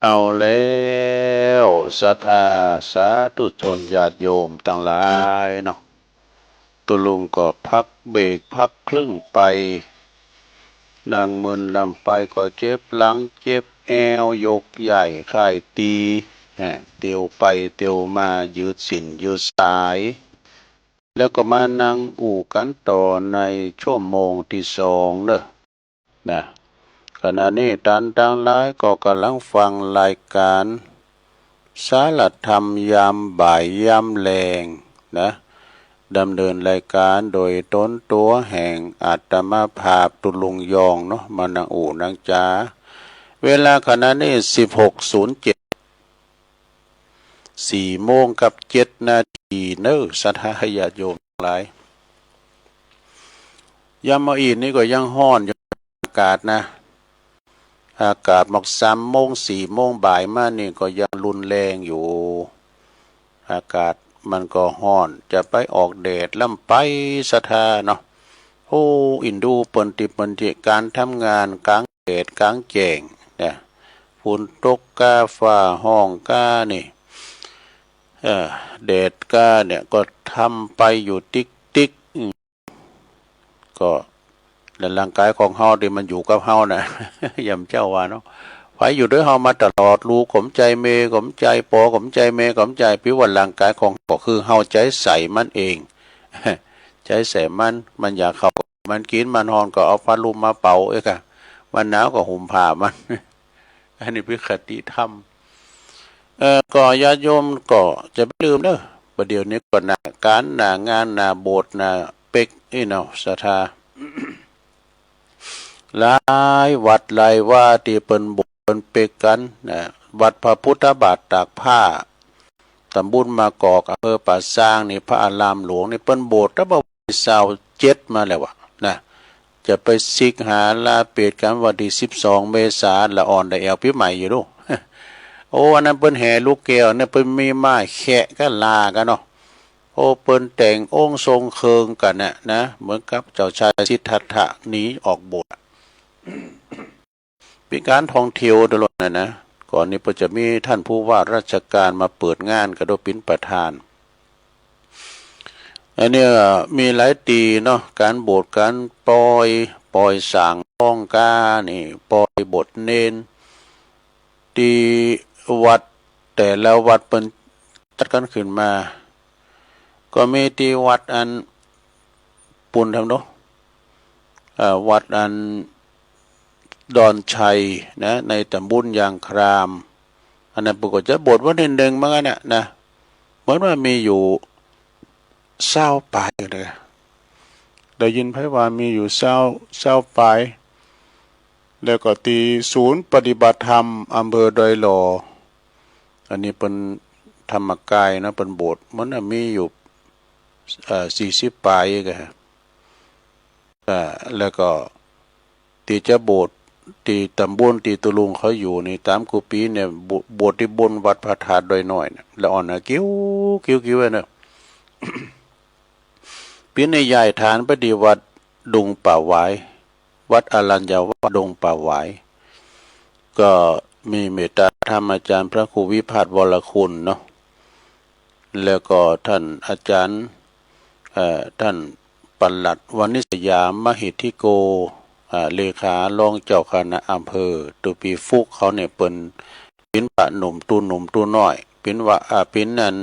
เอาแล้วศรัทธาสาธุชนญาติโยมทั้งหลายเนาะตุลุงก็พักเบรกพักครึ่งไปดังมึนลำไปก็เจ็บหลังเจ็บแอวยกใหญ่ค่ายตีเตียวไปเตียวมายืดสินยืดสายแล้วก็มานั่งอู่กันต่อในชั่วโมงที่สองเนอะนะขณะนี้ท่านทั้งหลายก็กำลังฟังรายการสารธรรมยามบ่ายยามแลงนะดำเนินรายการโดยต้นตัวแห่งอาตมาภาพตุลุงยองเนาะมานังอู่นังจาเวลาขณะนี้16:07 4 โมงกับ7 นาทีเนอะสัทธาญาติโยมทั้งหลายยามมาอีนนี่ก็ยังห้อนอยู่อากาศนะอากาศหมอก3 โมง 4 โมงบ่ายมานี่ก็ยังรุนแรงอยู่อากาศมันก็ห้อนจะไปออกแดดล่ำไปสะทาเนาะโอ้อินดูเปิ่นติเปิ่นติการทำงานกลางแดดกลางแจ้งเนี่ยฝุ่นตกกาฟ้าห้องกานี่แดดกาเนี่ยก็ทำไปอยู่ติ๊กติ๊กก็แล้วร่างกายของเฮาที่มันอยู่กับเฮานะ ยำเจ้าว่าเนาะไว้อยู่ด้วยเฮามาตลอดรู้ขมใจเมขมใจปอขมใจเมขมใจพิวันร่างกายของก็คือเฮาใจใส่มันเอง ใจใส่มันอยากเข้ามันกินมันฮอนก็เอาพัดลมมาเป่าค่ะมันหนาวก็ห่มผ้ามัน อันนี้เป็นคติธรรมก็ญาติโยมก็จะไม่ลืมเด้อประเดี๋ยวนี้ก็หน้าการหน้างานหน้าโบสถ์หน้าเป็กเนาะศรัทธา หลายวัดหลายว่าที่เปิ้นโบสถ์เปิ้นเป็กกันนะวัดพระพุทธบาทตากผ้าตำบลมากอกอำเภอป่าซางนี่พระอารามหลวงนี่เปิ้นโบสถ์ตั้งแต่27มาแล้ววะนะจะไปสิกหาลาเปดกันวันที่12 เมษายนละอ่อนได้แอวปีใหม่อยู่ลูก โอ้อันนั้นเปิ้นแห่ลูกแก้วเนี่ยเปิ้นมีไม้แขะกันลากันเนาะโอ้เปิ้นแต่งองค์ทรงเคิงกันน่ะนะเหมือนกับเจ้าชายสิทธัตถะหนีออกโบสถ์เป็นการท่องเที่ยวตลอดนะก่อนนี้ก็จะมีท่านผู้ว่าราชการมาเปิดงานกระโดดปิ้นประธานอันนี้มีหลายตีเนาะการโบสถ์การปล่อยสางห้องกานี่ปล่อยบทเนนตีวัดแต่ละวัดเป็นตัดกันขึ้นมาก็มีที่วัดอันปุ่นทำเนาะวัดอันดอนชัยนะในตำบลยางครามอันนั้นปรากฏจะบทว่าหนึ่งมั้งเนี่ยนะเหมือนว่ามีอยู่20 ปลายเลยได้ยินไพว่ามีอยู่20 ปลายแล้วก็ตีศูนย์ปฏิบัติธรรมอำเภอดอยหล่ออันนี้เป็นธรรมกายนะเป็นโบสถ์มันมีอยู่40 ปลายกันแล้วก็ตีจะโบสถ์ตีตำบลตีตุลุงเขาอยู่ในตามกุปีเนี่ยโบสถ์ที่บนวัดพระธาตุดอยน้อยเนี่ยแล้วอ่อนกิ้วเนี่ยปีในใหญ่ฐานปฏิวัติดงป่าหวายวัดอรัญญาวาสดงป่าหวายก็มีเมตตาธรรมอาจารย์พระครูวิพัฒน์วรคุณเนาะแล้วก็ท่านอาจารย์ท่านปลัดวณิสยามมหิทธิโกเลขารองเจ้าคณะอำเภอตุปีฟุกเขาเนี่ยเป็นปะหนุ่มตูน้อยเป็นว่าเป็นนั่น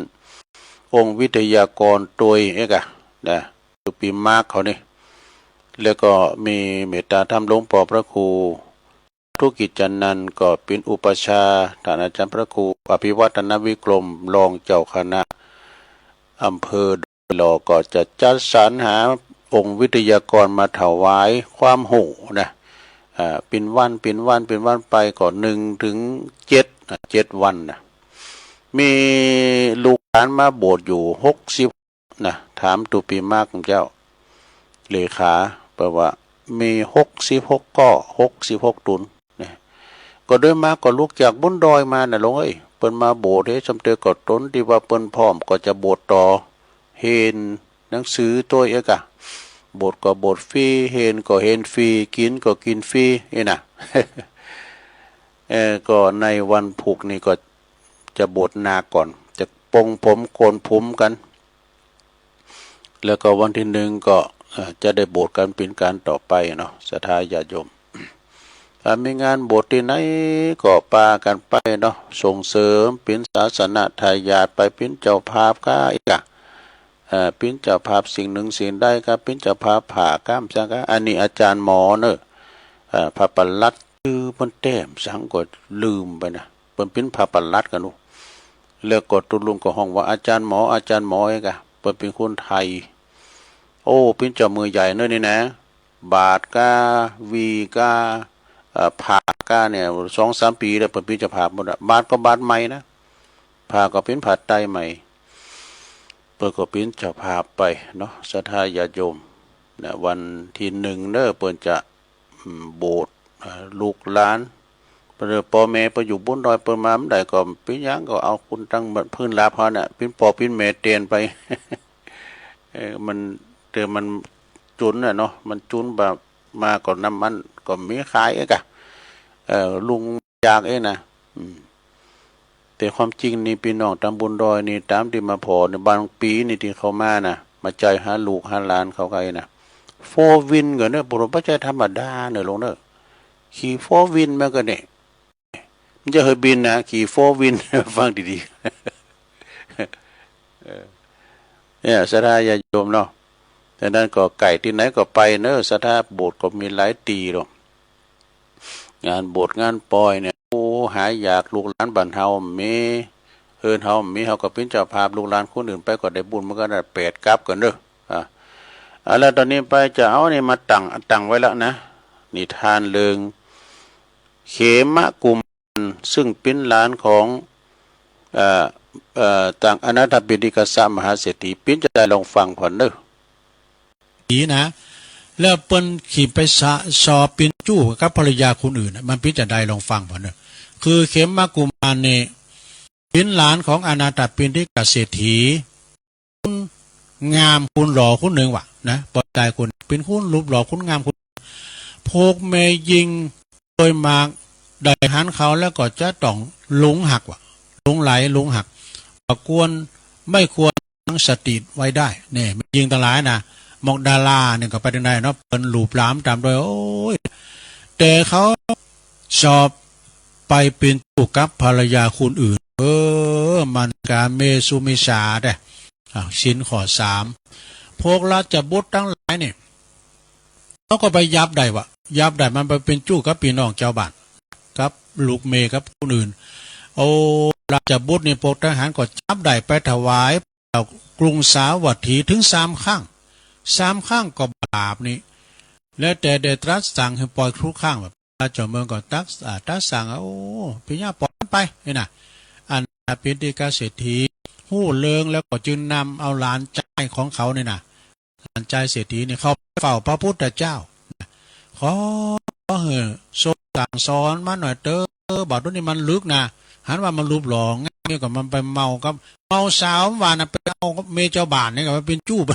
องค์วิทยากรตัวเอกะนะตุปีมากเขาเนี่ยแล้วก็มีเมตตาธรรมหลวงพ่อพระครูธุกิจจันนันก็เป็นอุปชาท่านอาจารย์พระครูอภิวัฒนวิกรมรองเจ้าคณะอำเภอดอยหล่อก็จะจัดสรรหาองค์วิทยากรมาถวายความหูนะเป็นวันไปก่อน1 ถึง 7 วันนะมีลูกหลานมาโบสถ์อยู่60นะถามตุปีมากของเจ้าเลขาแปลว่ามี66ก็66 ตุนนะก็ด้วยมากก็ลูกจากบนดอยมาน่ะลงเอ้ยเปิ้นมาโบสถ์ให้จำเตก็ตนที่ว่าเปิ้นพร้อมก็จะโบสถ์ต่อเห็นหนังสือตัวเอกะบทก็บทฟรีเห็นก็เห็นฟรีกินก็กินฟรีนี่นะ ก็ในวันผูกนี่ก็จะบวชนาก่อนจะปงผมโกนผมกัน แล้วก็วันที่1ก็จะได้บวชกันเป็นการต่อไปเนาะศรัทธาญาติโยมถ้ามีงานบวชที่ไหนก็ปากันไปเนาะส่งเสริมเป็นศาสนทายาทไปเป็นเจ้าภาพก็อีกเป็นเจ้าภาพสิ่งหนึ่งสิ่งใดก็เป็นเจ้าภาพผ่าก้ามสังกะอันนี้อาจารย์หมอเนอะพระปลัดชื่อมันแต้มสังก็ลืมไปนะเป็นพระปลัดกันลูกแล้วก็ตุลุงก็ห้องว่าอาจารย์หมอเองเป็นคนไทยโอ้เป็นเจ้ามือใหญ่เนอะนี่นะบาทกาวีกาผ่ากาเนี่ย2-3 ปีแล้วเป็นเจ้าภาพหมดบาทก็บาทใหม่นะผ่าก็เป็นผ่าไตใหม่เปิดก็เป็นเจ้าภาพไปเนาะศรัทธาญาติโยมนะวันที่1เด้อเปิ้นจะโบสถ์ลูกหลานเปิ้นพ่อแม่ไปอยู่บนดอยเปิ้นมาได้ก็เป็นหยังก็เอาคุณตั้งพื้นลาพอน่ะเป็นพ่อเป็นแม่เตียนไป มันมันจุนน่ะเนาะมันจุนแบบมาก่อนน้ำมันก็มีขายกะลุงอยากนะแต่ความจริงนี่พี่น้องตำบลดอยนี่ตามที่มาพอในบางปีนี่ที่เขามานะมาใจหาลูกหาหลานเขาไงนะโฟวินก็เนอะบุรุษพระเจ้าธรรมดาเนอะลงเนอะขี่โฟวินมาก็เนี่ยมันจะเคยบินนะขี่โฟวิน ฟังดีๆเนี่ยศรัทธาญาติโยมเนาะแต่นั้นก็ไก่ที่ไหนก็ไปเนอะศรัทธาโบสถ์ก็มีหลายตีหรอกงานโบสถ์งานปอยเนี่ยโอ้หายอยากลูกหลานบ้านเฮามีเฮามีเฮาก็เป็นเจ้าภาพลูกหลานคนอื่นไปก็ได้บุญมันก็ได้8กับกันเด้อแล้วตอนนี้ไปจะเอานี่มาตั้งไว้แล้วนะนิทานเรื่องเขมกุมารซึ่งเป็นหลานของต่างอนาถบิณฑิกษัตริย์มหาเศรษฐีปิ้นจะได้ลองฟังผ่อนเด้อนี้นะแล้วเปิ้นขี่ไปสอบเป็นจู้กับภรรยาคนอื่นมันพิจารณาลองฟังผ่อนเด้อคือเขมกุมารเนี่ยเป็นหลานของอนาถบิณฑิกเศรษฐีงามคุณหล่อคุณหนึ่งว่ะนะปอดใจคุณเป็นคุณรูปหล่อคุณงามคุณพกเมยิงโดยมากได้หันเขาแล้วก็จะต้องหลงหักว่ะหลงไหลหลงหักควรไม่ควรตั้งสติไว้ได้เนี่ยยิงตะลายนะมอกดาราเนี่ยก็ไปได้เนาะเป็นหลูบล้ำตามโดยโอ้ยแต่เขาสอบไปเป็นตุกับภรรยาคนอื่นมันการเมสุมิสาได้ชิ้นข้อ3พวกราชบุตรทั้งหลายเนี่ยเขาก็ไปยับได้วะยับได้มันไปเป็นจู้กับพี่น้องเจ้าบ้านกับลูกเมกับคนอื่นโอ้ราชบุตรเนี่ยพวกทหารก็จับได้ไปถวายกรุงสาวัตถีถึง3 ครั้งก็บาปนี่แล้วแต่เดตรัสสั่งให้ปล่อยครุข้างแบบเจ้าเมืองก็ตักสั่งโอ้พี่ย่าปล่อยไปนี่นะอันเป็นที่กเศรษฐีหู้เลิงแล้วก็จึงนำเอาหลานใจของเขาเนี่ยนะหลานใจเศรษฐีเนี่ยเขาเฝ้าพระพุทธเจ้าขอโซสั่งสอนมาหน่อยเตบอกตัวนี้มันลึกนะหันว่ามันรูปหลองนี่ก็มันไปเมาสาววานะไปเอาเมเจ้าบ้านนี่ก็มันเป็นจู้ไป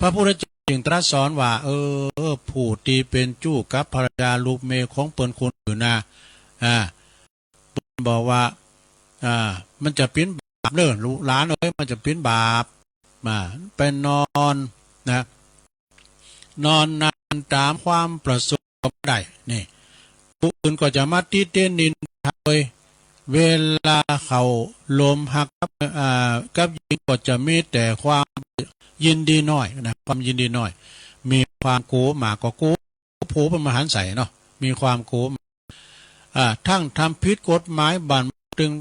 พระพุทธเจ้าจึงตรัสสอนว่าผู้ที่เป็นจู้กับภรรยาลูกเมของเปิ้นคนอื่นนะบอกว่ามันจะเป็นบาปเด้อลูกหลานมันจะเป็นบาปไปนอนนะนอนนานตามความประสงค์ได้นี่ผู้อื่นก็จะมาตีเต้นนินทาเวลาเขาลมหักกับหญิงก็จะมีแต่ความยินดีน้อยนะความยินดีน้อยมีความโกหมากก็โกผูเป็นมหันใสเนาะมีความโกทั้งทำผิดกฎหมายบันตึง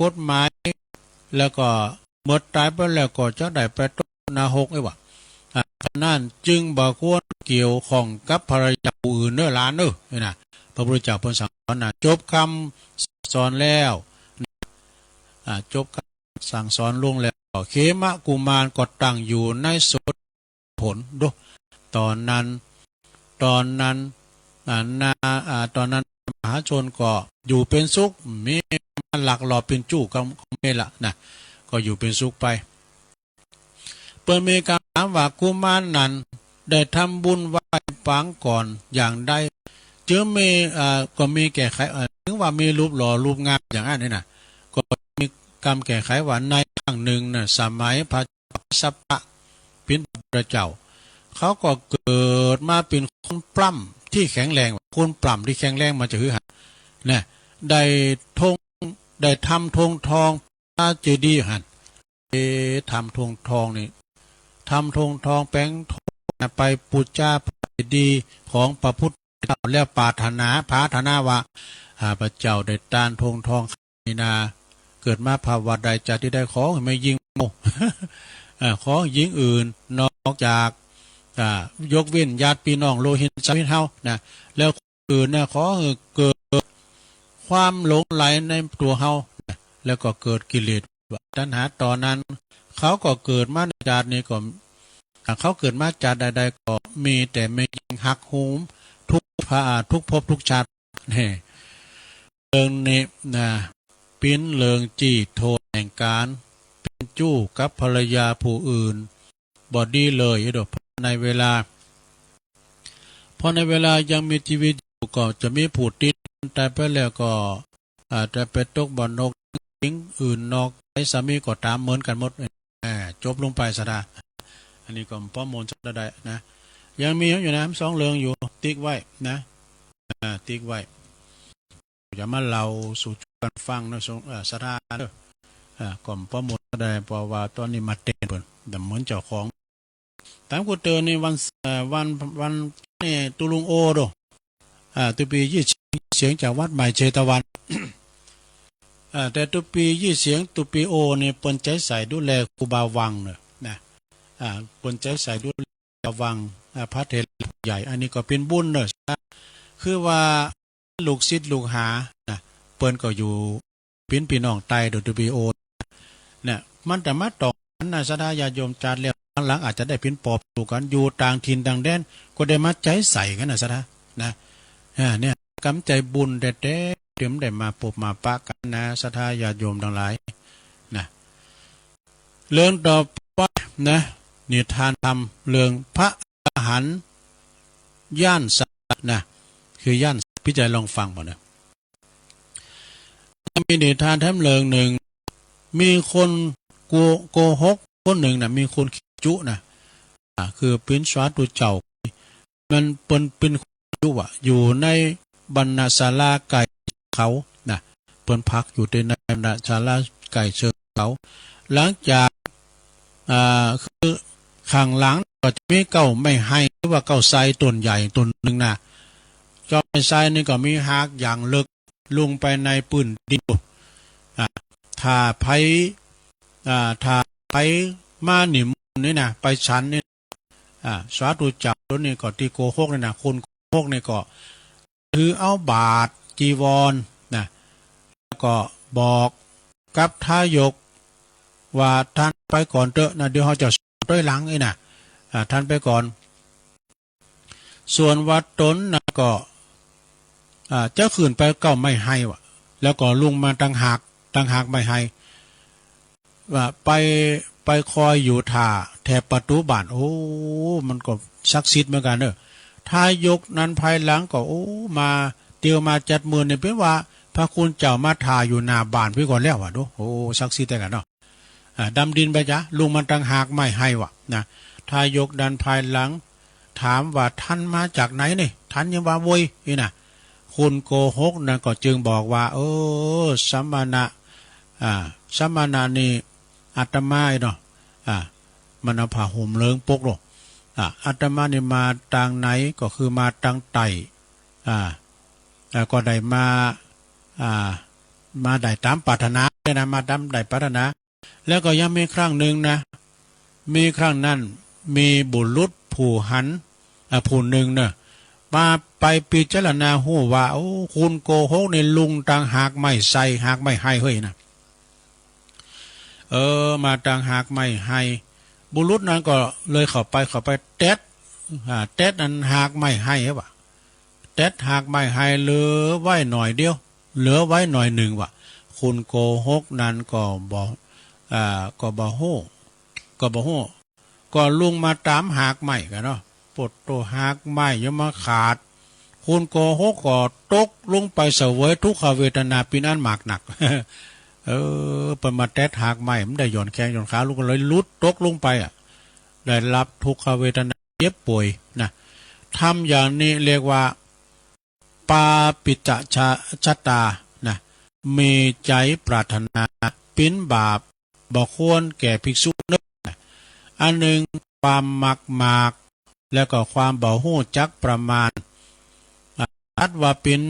กฎหมายแล้วก็หมดตายไปแล้วก็จะได้ไปต้นนาหกไอ้วะนั่นจึงบ่ควรเกี่ยวข้องกับภรรยาผู้อื่นเนื้อล้านนี่นะพระพุทธเจ้าเพิ่นสั่งสอนนะจบคำสอนแล้วจบคำสั่งสอนลงแล้วเขมกุมารก็ตั้งอยู่ในโสดผลดูตอนนั้นตอนนั้นมหาชนก็อยู่เป็นสุขมีหลักหล่อเป็นจู้ของเมละนะก็อยู่เป็นสุขไปเปิดมีการถามว่ากุมารนั้นได้ทำบุญไหว้ปางก่อนอย่างใดเจอก็มีแก่ใคร ถึงว่ามีรูปหล่อรูปงามอย่างนั้นนี่นะก็มีกรรมแก้ไขว่าในครั้งหนึ่งน่ะสมัยพระสัปปะเป็นพระเจ้าเขาก็เกิดมาเป็นคนปล้ำที่แข็งแรงคนปล้ำที่แข็งแรงมาจากหือหันเนี่ยได้ทงได้ทำธงทองพระเจดีย์หันทำธงทองนี่ทำธงทองแป้งทองไปปูชาพระเจดีย์ของพระพุทธเจ้าแล้วปรารถนาว่าพระเจ้าได้ตานธงทองนี่นาเกิดมาภาวะใดจะที่ได้ขอไม่ยิงโม ขอยิงอื่นนอกจากยกเว้นญาติพี่น้องโลหิตสามิเฮานะแล้วอื่นเนี่ยขอเกิดความหลงไหลในตัวเฮานะแล้วก็เกิดกิเลสตัณหาตอนนั้นเขาก็เกิดมาในชาตินี้ก็เขาเกิดมาชาติใดๆก็มีแต่ไม่ยิงหักหูมทุกภพทุกชาติเนี่ยเรื่องนี้นะปิ้นเลิงจี้โทษแห่งการเป็นจู้กับภรรยาผู้อื่นบอดีเลยดอกในเวลาพอในเวลายังมีชีวิตอยู่ก็จะมีผู้ติดแต่ไปแล้วก็อาจจะไปตกบ่อนนกทิ้งอื่นนอกไอ้สามีก็ตามเหมือนกันหมดจบลงไปซะได้อันนี้ก็ป้อมมนจะได้นะยังมีอยู่นะสองเรื่องอยู่ติ๊กไว้นะติ๊กไว้อย่ามาเล่าสู่กันฟังนะสถานเด้อก่อมป้อมมนได้เพราะว่าตอนนี้มาเต้นเพิ่นแต่เหมือนเจ้าของตามกูเตือนในวันนี่ตุลุงโอโดตุปียี่เสียงจากวัดใหม่เชตวัน แต่ตุปียี่เสียงตุปีโอเนี่ยปนใจใส่ดูแลครูบาวังเนี่ยนะปนใจใส่ดูแลวังพระเถรใหญ่อันนี้ก็เป็นบุญเนอะคือว่าลูกศิษย์ลูกหานะเปิ้นก็อยู่พี่น้องไตโดตุปีโอเนี่ยมันแต่มาต่อนะสดาญาโยมจารแล้วหลังอาจจะได้เป็นปอบสู่กันอยู่ต่างถิ่นต่างแดนก็ได้มาใจใส่กันนะสดานะเนี่ยกำใจบุญแต่เดี๋ยวได้มาปบมาปะกันนะสดาญาโยมทั้งหลายนะเรื่องต่อไปนะนิทานธรรมเรื่องพระอรหันต์ย่านสัตว์นะคือย่านพี่ใจลองฟังบ่นะมีนิทานแถมเรื่องหนึ่งมีคนโกหกคนหนึ่งนะมีคนขี้จุนะคือเป็นสวาตุเจ้ามันเป็นจุอ่ะอยู่ในบรรณาศาลาไก่เขานะเปิ้นพักอยู่ในบรรณาศาลาไก่เชิงเขาหลังจากคือข้างหลังก็จะมีเก้าไม่ให้หรือว่าเก้าไซต้นใหญ่ต้นหนึ่งนะเจ้าไซนี่ก็มีหากอย่างเลิกลงไปในปืนดินถ้าไผมาหนิมนี่นะไปชั้นนี่สาธุจักตัวนี้ก็ที่โกหกนี่นะคนโกหกนี่ก็ถือเอาบาทจีวรนะแล้วก็บอกกับทายกว่าท่านไปก่อนเถอะนะเดี๋ยวเขาจะด้วยหลังไอ้นะท่านไปก่อนส่วนวัดตนนะก็เจ้าขืนไปก็ไม่ให้วะแล้วก็ลุงมาตั้งหากไม่ให้ว่าไปคอยอยู่ท่าแถบประตูบ้านโอ้มันก็ศักดิ์สิทธิ์เหมือนกันเนอะทายกนั้นภายหลังก็โอ้มาเตียวมาจัดมือเนี่ยเป็นว่าพระคุณเจ้ามาทาอยู่หน้าบ้านพี่ก่อนแล้ววะดูโอ้ศักดิ์สิทธิ์แต่กันเนาะดำดินไปจ้ะลุงมันตั้งหากไม่ให้วะนะทายกดันภายหลังถามว่าท่านมาจากไหนนี่ท่านยังว่าโวยนี่นะคุณโกหกนั่นก็จึงบอกว่าสัมมาณะนี่อาตมาเนาะมันเอาผ้าห่มเลิงปกหรอกอาตมานี่มาทางไหนก็คือมาทางไต่ก็ได้มาได้ตามปรารถนาเลยนะมาตามได้ปรารถนาแล้วก็ยังมีครั้งหนึ่งนะมีครั้งนั้นมีบุรุษผู้หันผู้หนึ่งเนะมาไปพิจารณาหูว่าโอ้คุณโกหกในลุงต่างหากไม่ใส่หากไม่ให้เฮ้ยนะมาต่างหากไม่ให้บุรุษนั้นก็เลยเข้าไปเต็ดนั้นหากไม่ให้วะเต็ดหากไม่ให้เหลือไว้หน่อยเดียวเหลือไว้หน่อยหนึ่งวะคุณโกหกนั้นก็บ่ฮู้ก็ลุงมาตามหากไม่กันเนาะปลดตัวหากไม่ยังมาขาด คุณโกหกก็ตกลงไปเสวยทุกขเวทนาปีนั้นหมากหนัก เป็นมาแตะหากใหม่มันได้หย่อนแข้งหย่อนขาลูกก็เลยลุดตกลงไปได้รับทุกขเวทนาเจ็บป่วยนะทำอย่างนี้เรียกว่าปาปิจชะตานะมีใจปรารถนาปิ้นบาปบ่ควรแก่ภิกษุนึกอันหนึ่งความมักมากแล้วก็ความเบาหู้จักประมาณอัดว่าเป็น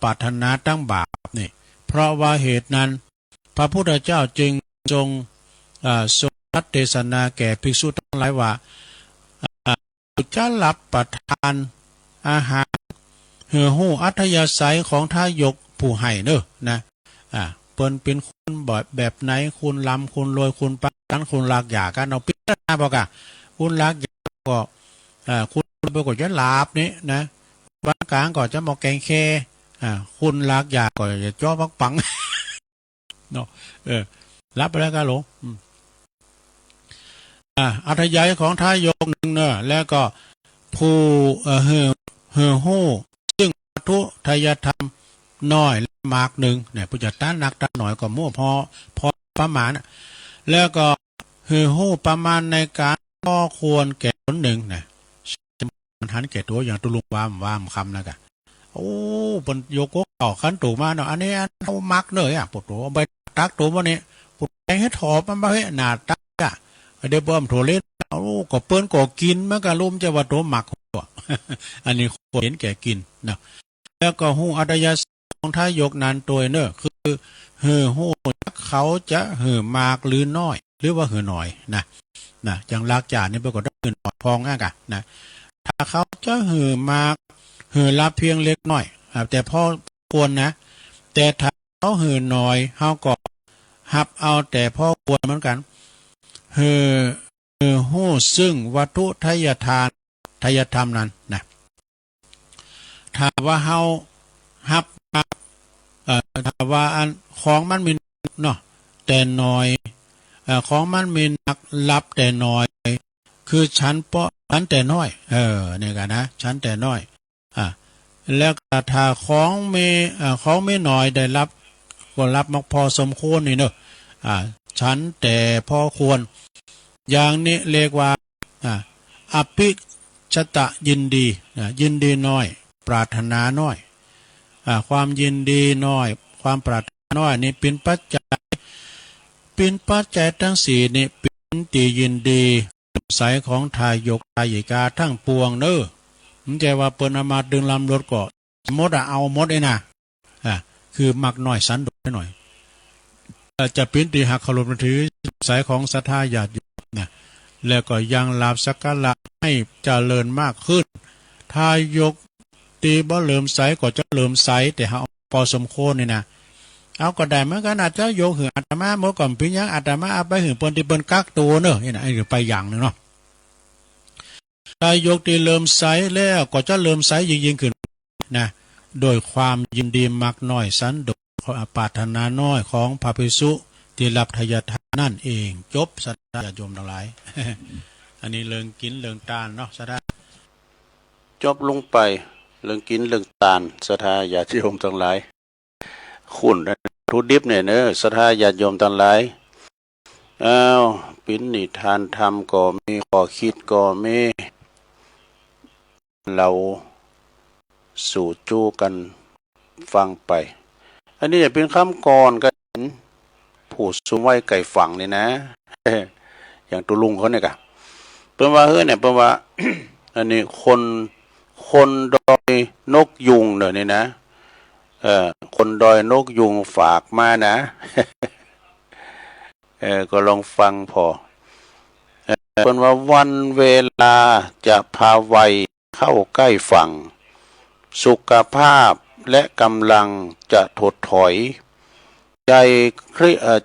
ปรารถนาตั้งบาปนี่เพราะว่าเหตุนั้นพระพุทธเจ้าจึงทรงเทศนาแก่ภิกษุทั้งหลายว่าจะรับประทานอาหารเหือหู้อัธยาศัยของทายกผู้ให้เนอะนะเปิ้นเป็นคุณแบบไหนคุณลำคุณรวยคุณปันคุณลากหยากันเอาพิจารณาบอกคุณลากหยาก็คุณไปกดยะลาบนี้นะบางกลางก็จะมอกแกงแค่คุณลากหยาก็จะจ้อพักปังเนาะรับไปแล้วกันหลงอัธยาศัยของทายกหนึ่งเนอะแล้วก็ผู้เหือหู้ซึ่งทุทายธรรมน้อยมากหนึ่งเนี่ยผู้จัดต้านนักต้านหน่อยก็มั่วพอประมาณแล้วก็หือหู้ประมาณในการก็ควรแก่คนหนึ่งเนี่ยมันหันแก่ตัวอย่างตุลุงวามคำนะกะโอ้ปนโยโกต่อขันตูมาเนาะอันนี้เอามักเลยปวดตัวใบตักตัววันนี้ปวดแกงให้ถอมันมาให้หนาตักเดี๋ยวเบิ่มโถเล่นเอาก็เปิ้นก็กินมันก็ลุ่มจะว่าตัวหมักอันนี้เห็นแก่กินนะแล้วก็หูอัตยาของทายกนั้นตัวเนอะคือหูเขาจะมากหรือน้อยหรือว่าหน่อยนะอย่างลากจานนี่ปรากฏว่าหน่อยพองอ่ะนะถ้าเขาจะมากรับเพียงเล็กน้อยแต่พ่อควรนะแต่ถ้าเขาน้อยเขาก็หับเอาแต่พ่อควรเหมือนกันหู้ซึ่งวัตถุทายทานทายธรรมนั้นนะถ้าว่าเฮาฮับถ้าว่าอันของมันมีเนาะแต่น้อยของมันมีนักรับแต่น้อยคือชั้นแต่น้อยเนี่ยกันนะชั้นแต่น้อยแล้วถ้าของไม่น้อยได้รับก็รับมากพอสมควรนี่เนอะชั้นแต่พอควรอย่างนี้เรียกว่าอภิชตะยินดีน้อยปรารถนาน้อยความยินดีน้อยความปรารถนาน้อยนี่เป็นปัจจัยทั้งสี่นี่เป็นตียินดีสายของทายกทายิกาทั้งปวงเนอะมันจะว่าเปิ้นเอามาดึงลำรถก็มดเอามดนะคือมักน้อยสันโดษหน่อยจะเป็นตีหักขลุมถือสายของศรัทธาญาติโยมนะแล้วก็ยังลาบสักการะให้เจริญมากขึ้นทายกตีบ่เริ่มใสก็จะเริ่มใสแต่เฮาพอสมควรนี่นะเอาก็ได้เหมือนกันอาจจะโยกหืออาตมาเมื่อก่อนพิยังอาตมาเอาไปหือเปิ้นที่เปิ้นกักตัวเนอะนี่นะไอ้ไปอย่างนึงเนาะทายกที่เริ่มใสแล้วก็จะเริ่มใสยิ่งขึ้นนะโดยความยินดีมักน้อยสันโดษปรารถนาน้อยของพระภิกษุที่รับทายทานนั่นเองจบสัตยาโยมทั้งหลาย อันนี้เรื่องกินเรื่องตาลเนาะสัตจบลงไปเรื่องกินเรื่องตาลศรัทธาญาติโยมทั้งหลายคุณทุดิบเนี่ยเนอะศรัทธาญาติโยมทั้งหลายปิณนิทานธรรมก็มีข้อคิดก็มีเราสู่จู้กันฟังไปอันนี้จะเป็นคำกรกันผู้สูงวัยไก่ฝังนี่นะ อย่างตุลุงเขาเนี่ยกะเพิ่นว่าเนี่ยเพิ่นว่า อันนี้คนดอยนกยุงเนี่ยนี่นะคนดอยนกยุงฝากมานะ ก็ลองฟังพอเพิ่นว่าวันเวลาจะพาวัยเข้าใกล้ฝั่งสุขภาพและกำลังจะถดถอยใ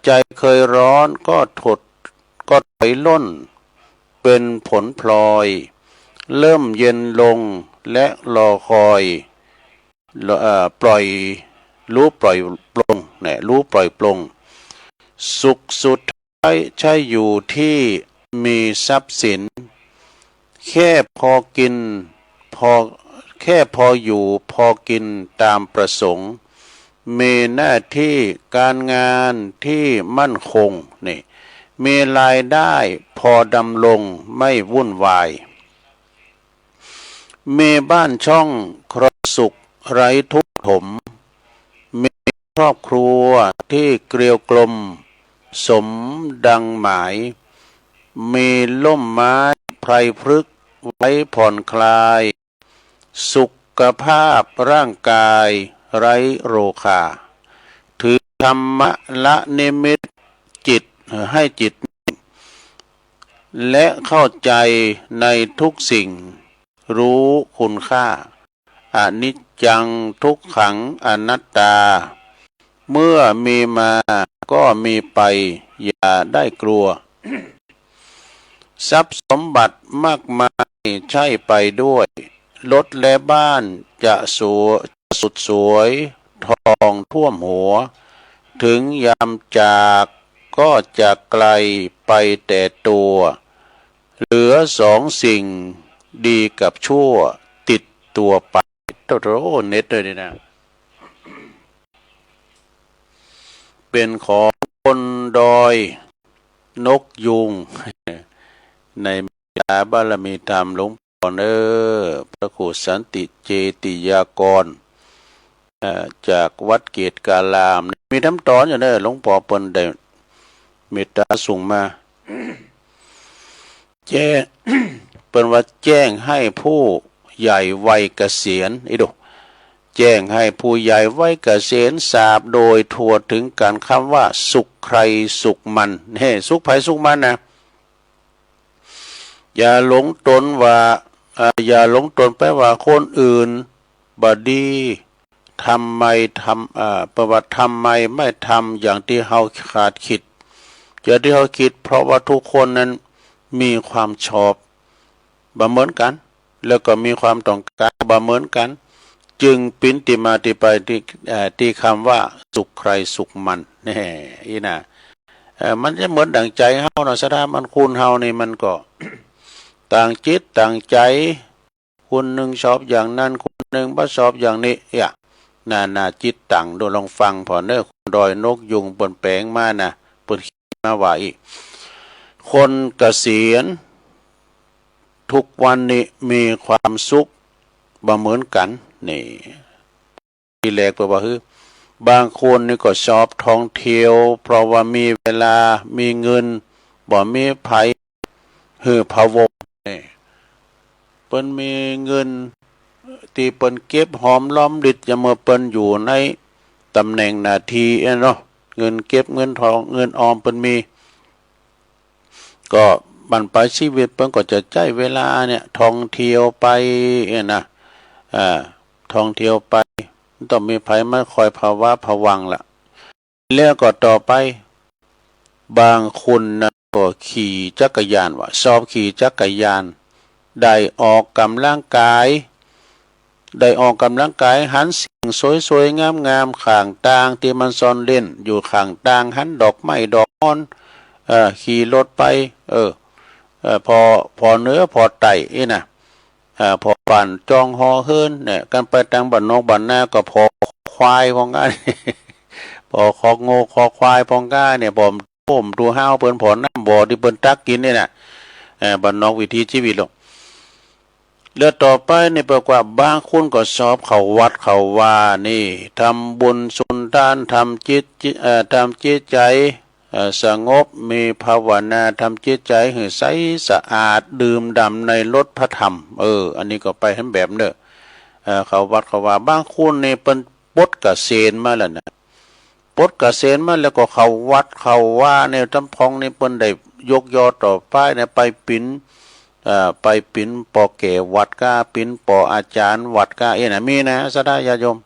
จเคยร้อนก็ถอยล่นเป็นผลพลอยเริ่มเย็นลงและรอคอยปล่อยปล่อยปลงเนี่ยรู้ปล่อยปลงสุขสุดท้ายใช่อยู่ที่มีทรัพย์สินแค่พอกินพอ แค่พออยู่พอกินตามประสงค์มีหน้าที่การงานที่มั่นคงนี่มีรายได้พอดำรงไม่วุ่นวายมีบ้านช่องครองสุขไร้ทุกข์ถมมีครอบครัวที่เกลียวกลมสมดังหมายมีล่มไม้ไพรพฤกษ์ไว้ผ่อนคลายสุขภาพร่างกายไร้โรคาถือธรรมะละนิมิตจิตให้จิตและเข้าใจในทุกสิ่งรู้คุณค่าอนิจจังทุกขังอนัตตาเมื่อมีมาก็มีไปอย่าได้กลัวทรัพย์สมบัติมากมายใช่ไปด้วยรถและบ้านจะสุดสวยทองท่วมหัวถึงยามจากก็จะไกลไปแต่ตัวเหลือสองสิ่งดีกับชั่วติดตัวไปโตเน็ตเลยนะเป็นของคนดอยนกยุงในยาบารมีธรรมหลวงพ่อพระครูสันติเจติยากรจากวัดเกตกาลามมีทำตอนอยู่หลวงพ่อเปิ้นได้เมตตาส่งมาแจ้ง เปิ้นว่าแจ้งให้ผู้ใหญ่วัยเกษียณดูแจ้งให้ผู้ใหญ่วัยเกษียณทราบโดยทั่วถึงการคำว่าสุขใครสุขมันสุขไผสุขมันนะอย่าหลงตนว่าอย่าหลงตนไปว่าคนอื่นบดีทำไมประวัติทำไมไม่ทำอย่างที่เฮาขาดคิดอย่างที่เฮาคิดเพราะว่าทุกคนนั้นมีความชอบบ่เหมือนกันแล้วก็มีความต้องการบ่เหมือนกันจึงปินติมาติไปที่คำว่าสุขใครสุขมันอีน่ะมันจะเหมือนดั่งใจเฮาเนาะสถามันคุณเฮานี่มันก็ ต่างจิตต่างใจคนหนึ่งชอบอย่างนั้นคนหนึ่งบ่ชอบอย่างนี้นาจิตต่างดูลองฟังพอคนดอยนกยุงเปิ้นแปลงมานะเปิ้นมาว่าอีกคนเกษียณทุกวันนี้มีความสุขบ่เหมือนกันนี่ที่แรกแปลว่าบางคนนี่ก็ชอบท่องเที่ยวเพราะว่ามีเวลามีเงินบ่มีไผพะวงเปิ้นมีเงินที่เปิ้นเก็บหอมรอมริบเมื่อเปิ้นอยู่ในตำแหน่งหน้าที่เนาะเงินเก็บเงินทองเงินออมเปิ้นมีก็บรรปลายชีวิตเปิ้นก็จะใช้เวลาเนี่ยท่องเที่ยวไปนะท่องเที่ยวไปต้องมีไผมาคอยภาวะผวังล่ะแล้วก็ต่อไปบางคนนะก็ขี่จักรยานชอบขี่จักรยานได้ออกกำลังกายหันสิ่งสวยๆงามๆข้างทางที่มันซ่อนเล่นอยู่ข้างทางหันดอกไม้ดอกอ้อนขี่รถไปพอเนื้อพอไตนะพอปั่นจองฮอเฮินเนี่ยกันไปทางบ้านนอกบ้านนาก็พอควายพองกัน พอคอกโง่คอควายพองก้าเนี่ยผมดูห้าวเปิ้นผลน้ำบ่อที่เปิ้นตักกินเนี่ยนะบ้านนอกวิถีชีวิตหรอกแล้วต่อไปนี่แปลว่าบางคนก็ชอบเข้าวัดเข้าว่านี่ทำบุญสุนทานทำจิตใจสงบมีภาวนาทำจิตใจให้ใสสะอาดดื่มด่ำในรสพระธรรมอันนี้ก็ไปทั้งแบบเด้อเข้าวัดเข้าว่าบางคนนี่เปิ้นปลดเกษียณมาแล้วนะปลดเกษียณมาแล้วก็เข้าวัดเข้าว่าเนี่ยตำพองนี่เปิ้นได้ยกยอต่อไปเนี่ยไปปิ่นปอเกวัดก้าปิ่นปออาจารย์วัดก้านะมีนะสดาญาโยม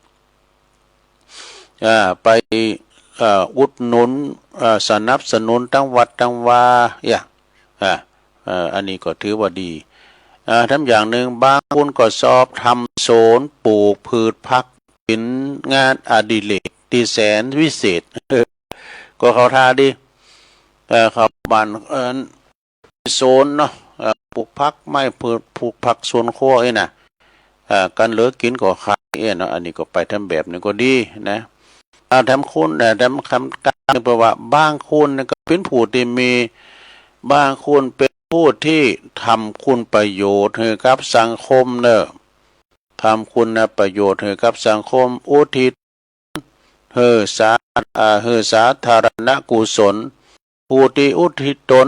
ไปอุดหนุนสนับสนุนทั้งวัดทั้งวาอันนี้ก็ถือว่าดีทั้งอย่างหนึ่งบางคนก็ชอบทำสวนปลูกพืชผักเป็นงานอดิเรกที่แสนวิเศษก็เขาท่าดีเขาบ้านโซนเนาะปลูกผักไม่ปลูกผักสวนครัวนะ การเหลือกินก็ขายเนาะอันนี้ก็ไปทำแบบนี้ก็ดีนะทำคุณทำคำการเพราะว่าบางคนก็เป็นผู้ที่มีบางคนเป็นผู้ที่ทำคุณประโยชน์ให้กับสังคมเนอะทำคุณประโยชน์ให้กับสังคมอุทิศเฮือสาธารณกุศลผู้ที่อุทิศตน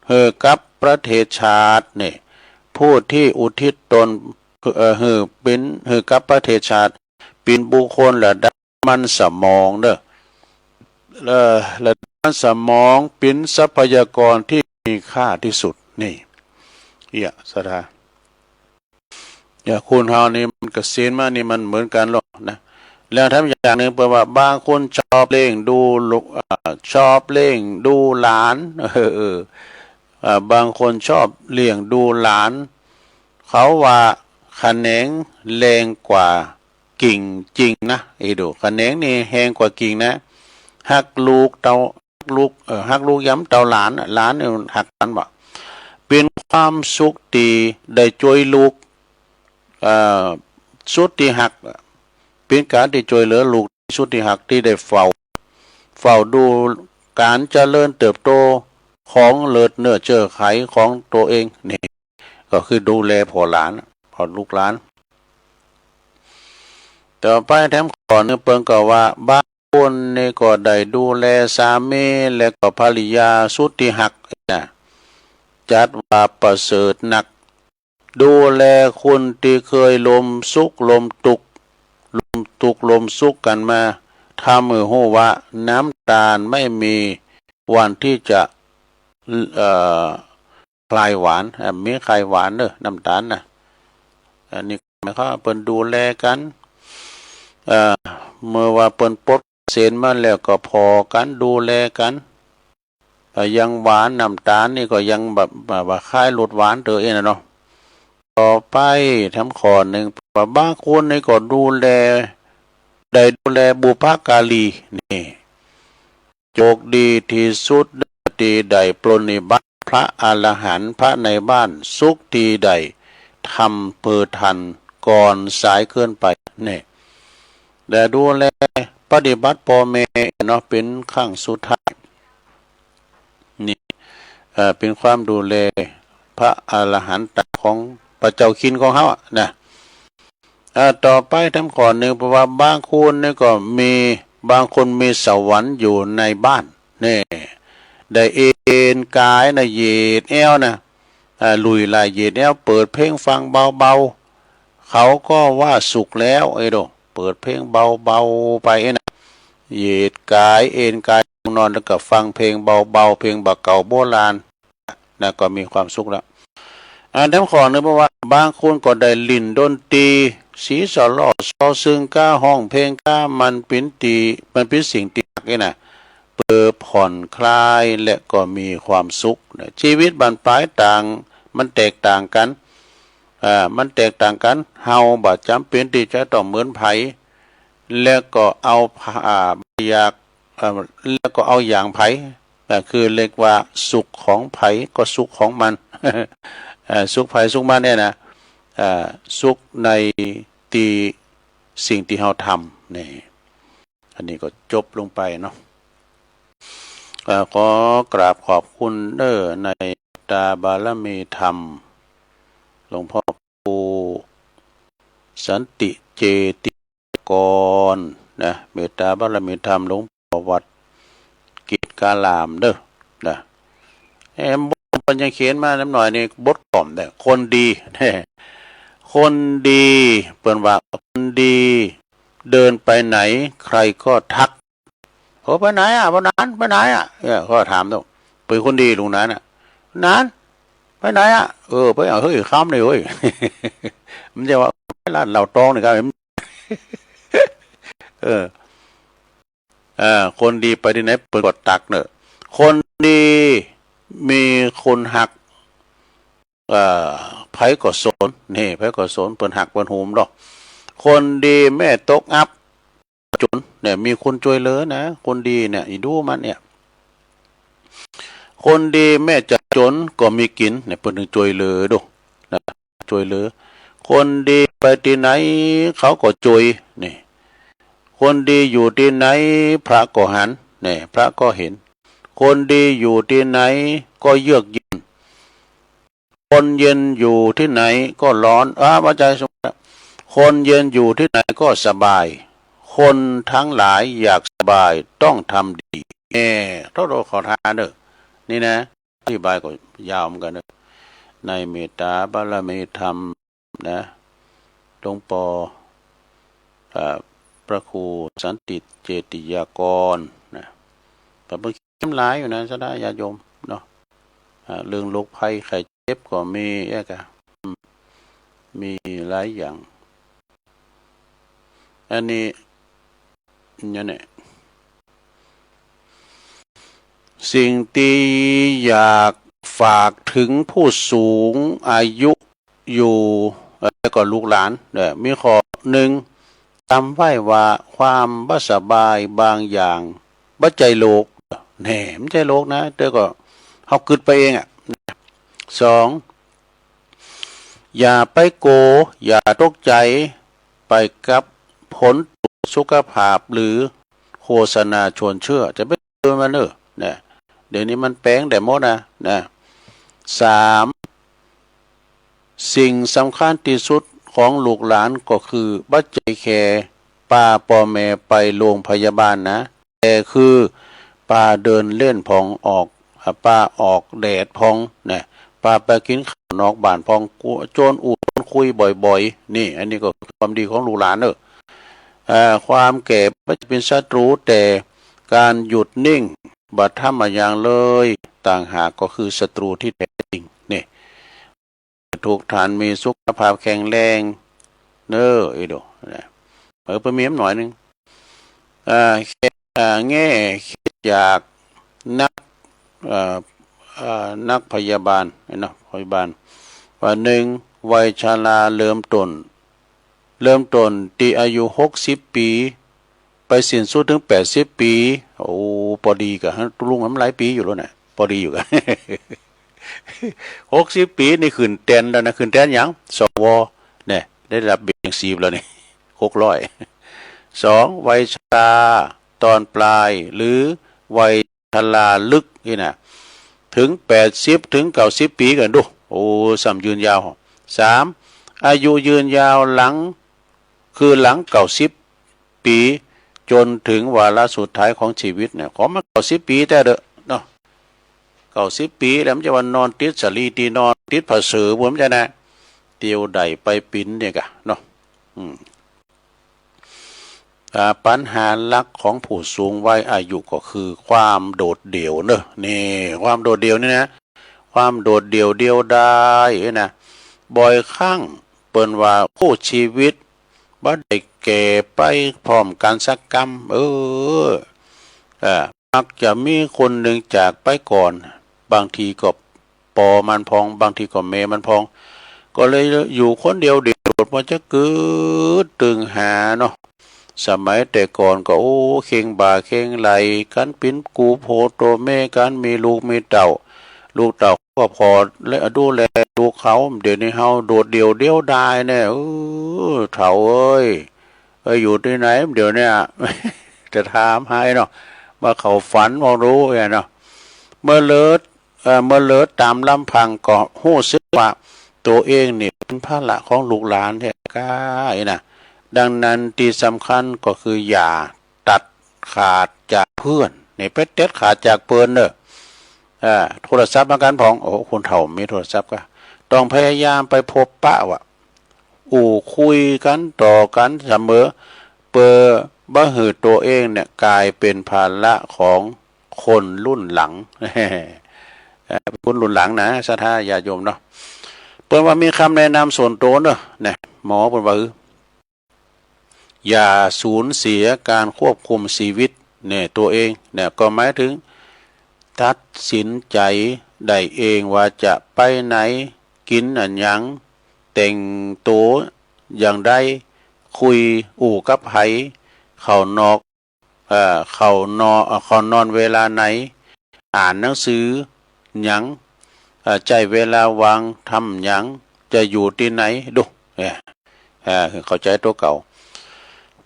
ให้กับประเทศชาติเนี่ยผู้ที่อุทิศตนให้กับประเทศชาติเป็นบุคคลระดับมันสมองเด้อระดับมันสมองเป็นทรัพยากรที่มีค่าที่สุดนี่สถาคุณเฮานี่มันเกษียณมานี่มันเหมือนกันหรอกนะแล้วทำอย่างหนึ่งแปลว่าบางคนชอบเล่งดูลูกชอบเล่งดูหลานบางคนชอบเลี้ยงดูหลานเขาว่าขะแหนงแรงกว่ากิ่งจริงนะดูขะแหนงนี่แหงกว่ากิ่งนะหักลูกเตาหักลูกย้ำเตาหลานเนี่ยหักกันบ่เป็นความสุขดีได้ช่วยลูกสุดที่หักเป็นการที่ช่วยเหลือลูกสุดที่หักที่ได้เฝ้าดูการเจริญเติบโตของเลิศเนื้อเจอไขของตัวเองนี่ก็คือดูแลพ่อหลานพ่อลูกหลานต่อไปแถมก่อนนึงเปิงก็ว่าบ้านคนนี่ก็ได้ดูแลสามีและก็ภรรยาสุดที่หักนะจัดว่าประเสริฐนักดูแลคนที่เคยลมสุขลมทุกข์ลมสุขกันมาทำมือหูว่าน้ำตาลไม่มีวันที่จะคลายหวานมีคลายหวานเนอะน้ำตาลนะอันนี้หมายความว่าเปิ้นดูแลกันเมื่อว่าเปิ้นปลดเสียนมาแล้วก็พอกันดูแลกันยังหวานน้ำตาลนี่ก็ยังแบบว่าคลายลดหวานเตอเองนะเนาะต่อไปทำข้อหนึ่งว่าบางคนนี่ก็ดูแลได้ดูแลบุพการีนี่โชคดีที่สุดดีใดปรนนิบัติพระอรหันต์พระในบ้านสุขดีใดทำเพื่อทันก่อนสายเกินไปนี่แต่ดูแลปฏิบัติพ่อแม่เนาะเป็นครั้งสุดท้ายนี่เป็นความดูแลพระอรหันต์ของพระเจ้าคินของเขานะต่อไปทำก่อนหนึ่งเพราะว่าบางคนนี่ก็มีบางคนมีสวรรค์อยู่ในบ้านนี่ได้เอ็นกายนะเหยียดแอวนะลุยลายเหยียดแอวเปิดเพลงฟังเบาๆเขาก็ว่าสุขแล้วโดเปิดเพลงเบาๆไปนะเหยียดกายเอ็นกายนอนแล้วก็ฟังเพลงเบาๆเพลงบักเก่าโบราณนะก็มีความสุขแล้วทำขอนึกว่าบางคนก็ได้ลิ่นดนตรีสีสอลอซอซึ่งก้าห้องเพลงก้ามันเป็นสิ่งที่นะเปิดผ่อนคลายและก็มีความสุขนะชีวิตบรรปลายต่างมันแตกต่างกันมันแตกต่างกันเฮาบ่จำเป็นที่จะต้องเหมือนไผแล้วก็เอาอยากแล้วก็เอาอย่างไผคือเรียกว่าสุขของไผก็สุขของมันสุขไผสุขมันเนี่ยนะสุขในตีสิ่งที่เราทำนี่อันนี้ก็จบลงไปเนาะขอกราบขอบคุณในตาบารมีธรรมหลวงพ่อครูสันติเจติกรนะเมตตาบารมีธรรมหลวงพ่อวัดกิจกาลามนะมันยังเขียนมาน้ำหน่อยนี่บทกล่อมแต่คนดีคนดีเปิ่นว่าคนดีเดินไปไหนใครก็ทักไปไหนวันนั้นไปไหนก็ถามต้องเป็นคนดีลุงนั้นนั้นไปไหนไปเฮ้ยข้ามเลยเว้ยมันจะว่าร้านเราตองนี่ครับคนดีไปที่ไหนเปิดกดตักเนอะคนดีมีคนหักไผก็สนนี่ไผก็สนเปิ่นหักเปิ่นหูมดอกคนดีแม่ตกอับจนเนี่ยมีคนช่วยเหลือนะคนดีเนี่ยอีดูมันเนี่ยคนดีแม่จะจนก็มีกินเนี่ยเปิ่นช่วยเหลือดูนะช่วยเหลือ คนดีไปที่ไหนเขาก็จุยนี่คนดีอยู่ที่ไหนพระก็หันนี่พระก็เห็นคนดีอยู่ที่ไหนก็เยือกเย็นคนเย็นอยู่ที่ไหนก็ร้อนพระใจสมคนเย็นอยู่ที่ไหนก็สบายคนทั้งหลายอยากสบายต้องทำดีเราขอทานเด้อนี่นะอธิบายก็ยาวเหมือนกันเด้อในเมตตาบารมีธรรมนะหลวงปอพระครูสันติเจติยากรนะพระพุทธเข้มหลายอยู่นะสดาญาโยมเนาะเรื่องโรคภัยไข้เจ็บก็มีมีหลายอย่างอันนี้เนี่ยสิ่งที่อยากฝากถึงผู้สูงอายุอยู่แล้วก็ลูกหลานเนี่ยมีข้อหนึ่งจำไว้ว่าความบ่สบายบางอย่างบ่ใจโลกแหน่ไม่ใจโลกนะแต่ก็เขากึดไปเองสองอย่าไปโกอย่าตกใจไปกับผลสุขภาพหรือโฆษณาชวนเชื่อจะไม่เจอมันเนี่ยเดี๋ยวนี้มันแปลงแต่หมดนะสามสิ่งสำคัญที่สุดของลูกหลานก็คือบัจจัยแค่ป้าปอแม่ไปโรงพยาบาลนะแต่คือป้าเดินเล่นพองออกป้าออกแดดพองเนี่ยป้าไปกินข้าวนอกบ้านพองโจนอูดคุยบ่อยๆนี่อันนี้ก็ความดีของลูกหลานความแก่ไม่เป็นศัตรูแต่การหยุดนิ่งบัดทำมาอย่างเลยต่างหากก็คือศัตรูที่แท้จริงนี่ถูกฐานมีสุขภาพแข็งแรงอีโดนะเพิ่มมีหน่อยนึงแง่คิดอยากนักพยาบาลเนาะพยาบาลว่าหนึ่งวัยชราเริ่มต้นที่อายุ60 ปีไปสิ้นสุดถึง80 ปีโอ้พอดีกับลุงมันหลายปีอยู่แล้วนะพอดีอยู่กัน60 ปีนี่ขึ้นแทนแล้วนะขึ้นแทนยังสวเนี่ยได้รับเบี้ยสีแล้วนี่600สองวัยชราตอนปลายหรือวัยชราลึกนี่นะถึง80ถึง90 ปีกันดูโอ้สำยืนยาวสามอายุยืนยาวหลัง90 ปีจนถึงวาระสุดท้ายของชีวิตเนี่ยขอมา90 ปีแต่เด้อเนาะ90 ปีแล้วมันจะว่านอนติดสลีตีนอนติดผาเสือผมจะนะเตียวใดไปปิ้นเนี่ยกะเนาะปัญหาหลักของผู้สูงวัยอายุก็คือความโดดเดี่ยวเนอะนี่ความโดดเดี่ยวนี่นะความโดดเดี่ยวเดียวดายนะบ่อยครั้งเปิ้นว่าคู่ชีวิตบ่ได้แก่ไปพร้อมกันสักกรรมมักจะมีคนหนึ่งจากไปก่อนบางทีก็ปอมันพองบางทีก็เมมันพองก็เลยอยู่คนเดียวเดียวมันจะเกิดตึงหาเนาะสมัยแต่ก่อนก็เข่งบ่าเข่งไหลกันปิ้นกูโพโตแม่กันมีลูกมีเต่าลูกเต่าก็พอและดูแลลูกเขาเดี๋ยวนี้เฮาโดดเดี่ยวดายเนี่ยเฒ่าเอ้ยอยู่ที่ไหนเดี๋ยวเนี่ยจะถามให้เนาะมาเขาฝันมองรู้เนาะเมื่อเลิศตามลำพังก็หู้สึกว่าตัวเองนี่เป็นภาระของลูกหลานแท้ก้ายนะดังนั้นที่สำคัญก็คืออย่าตัดขาดจากเพื่อนนี่ไปเด็ดขาดจากเพื่อนเนอะโทรศัพท์มากันพองคนเฒ่ามีโทรศัพท์ก็ต้องพยายามไปพบปะว่ะคุยกันต่อกันเสมอบ่หือตัวเองเนี่ยกลายเป็นภาระของคนรุ่นหลังคนรุ่นหลังนะศรัทธาญาติโยมเนาะเปิ้นว่ามีคำแนะนำส่วนตัวเนอะเนี่ยหมอเปิ้นว่าอย่าสูญเสียการควบคุมชีวิตเนี่ยตัวเองเนี่ยก็หมายถึงตัดสินใจได้เองว่าจะไปไหนกินอันยังแต่งตัวอย่างใดคุยกับไผเข้านอนเวลาไหนอ่านหนังสือหยังใจเวลาวางทำหยังจะอยู่ที่ไหนดู เนี่ยคือเข้าใจตัวเก่า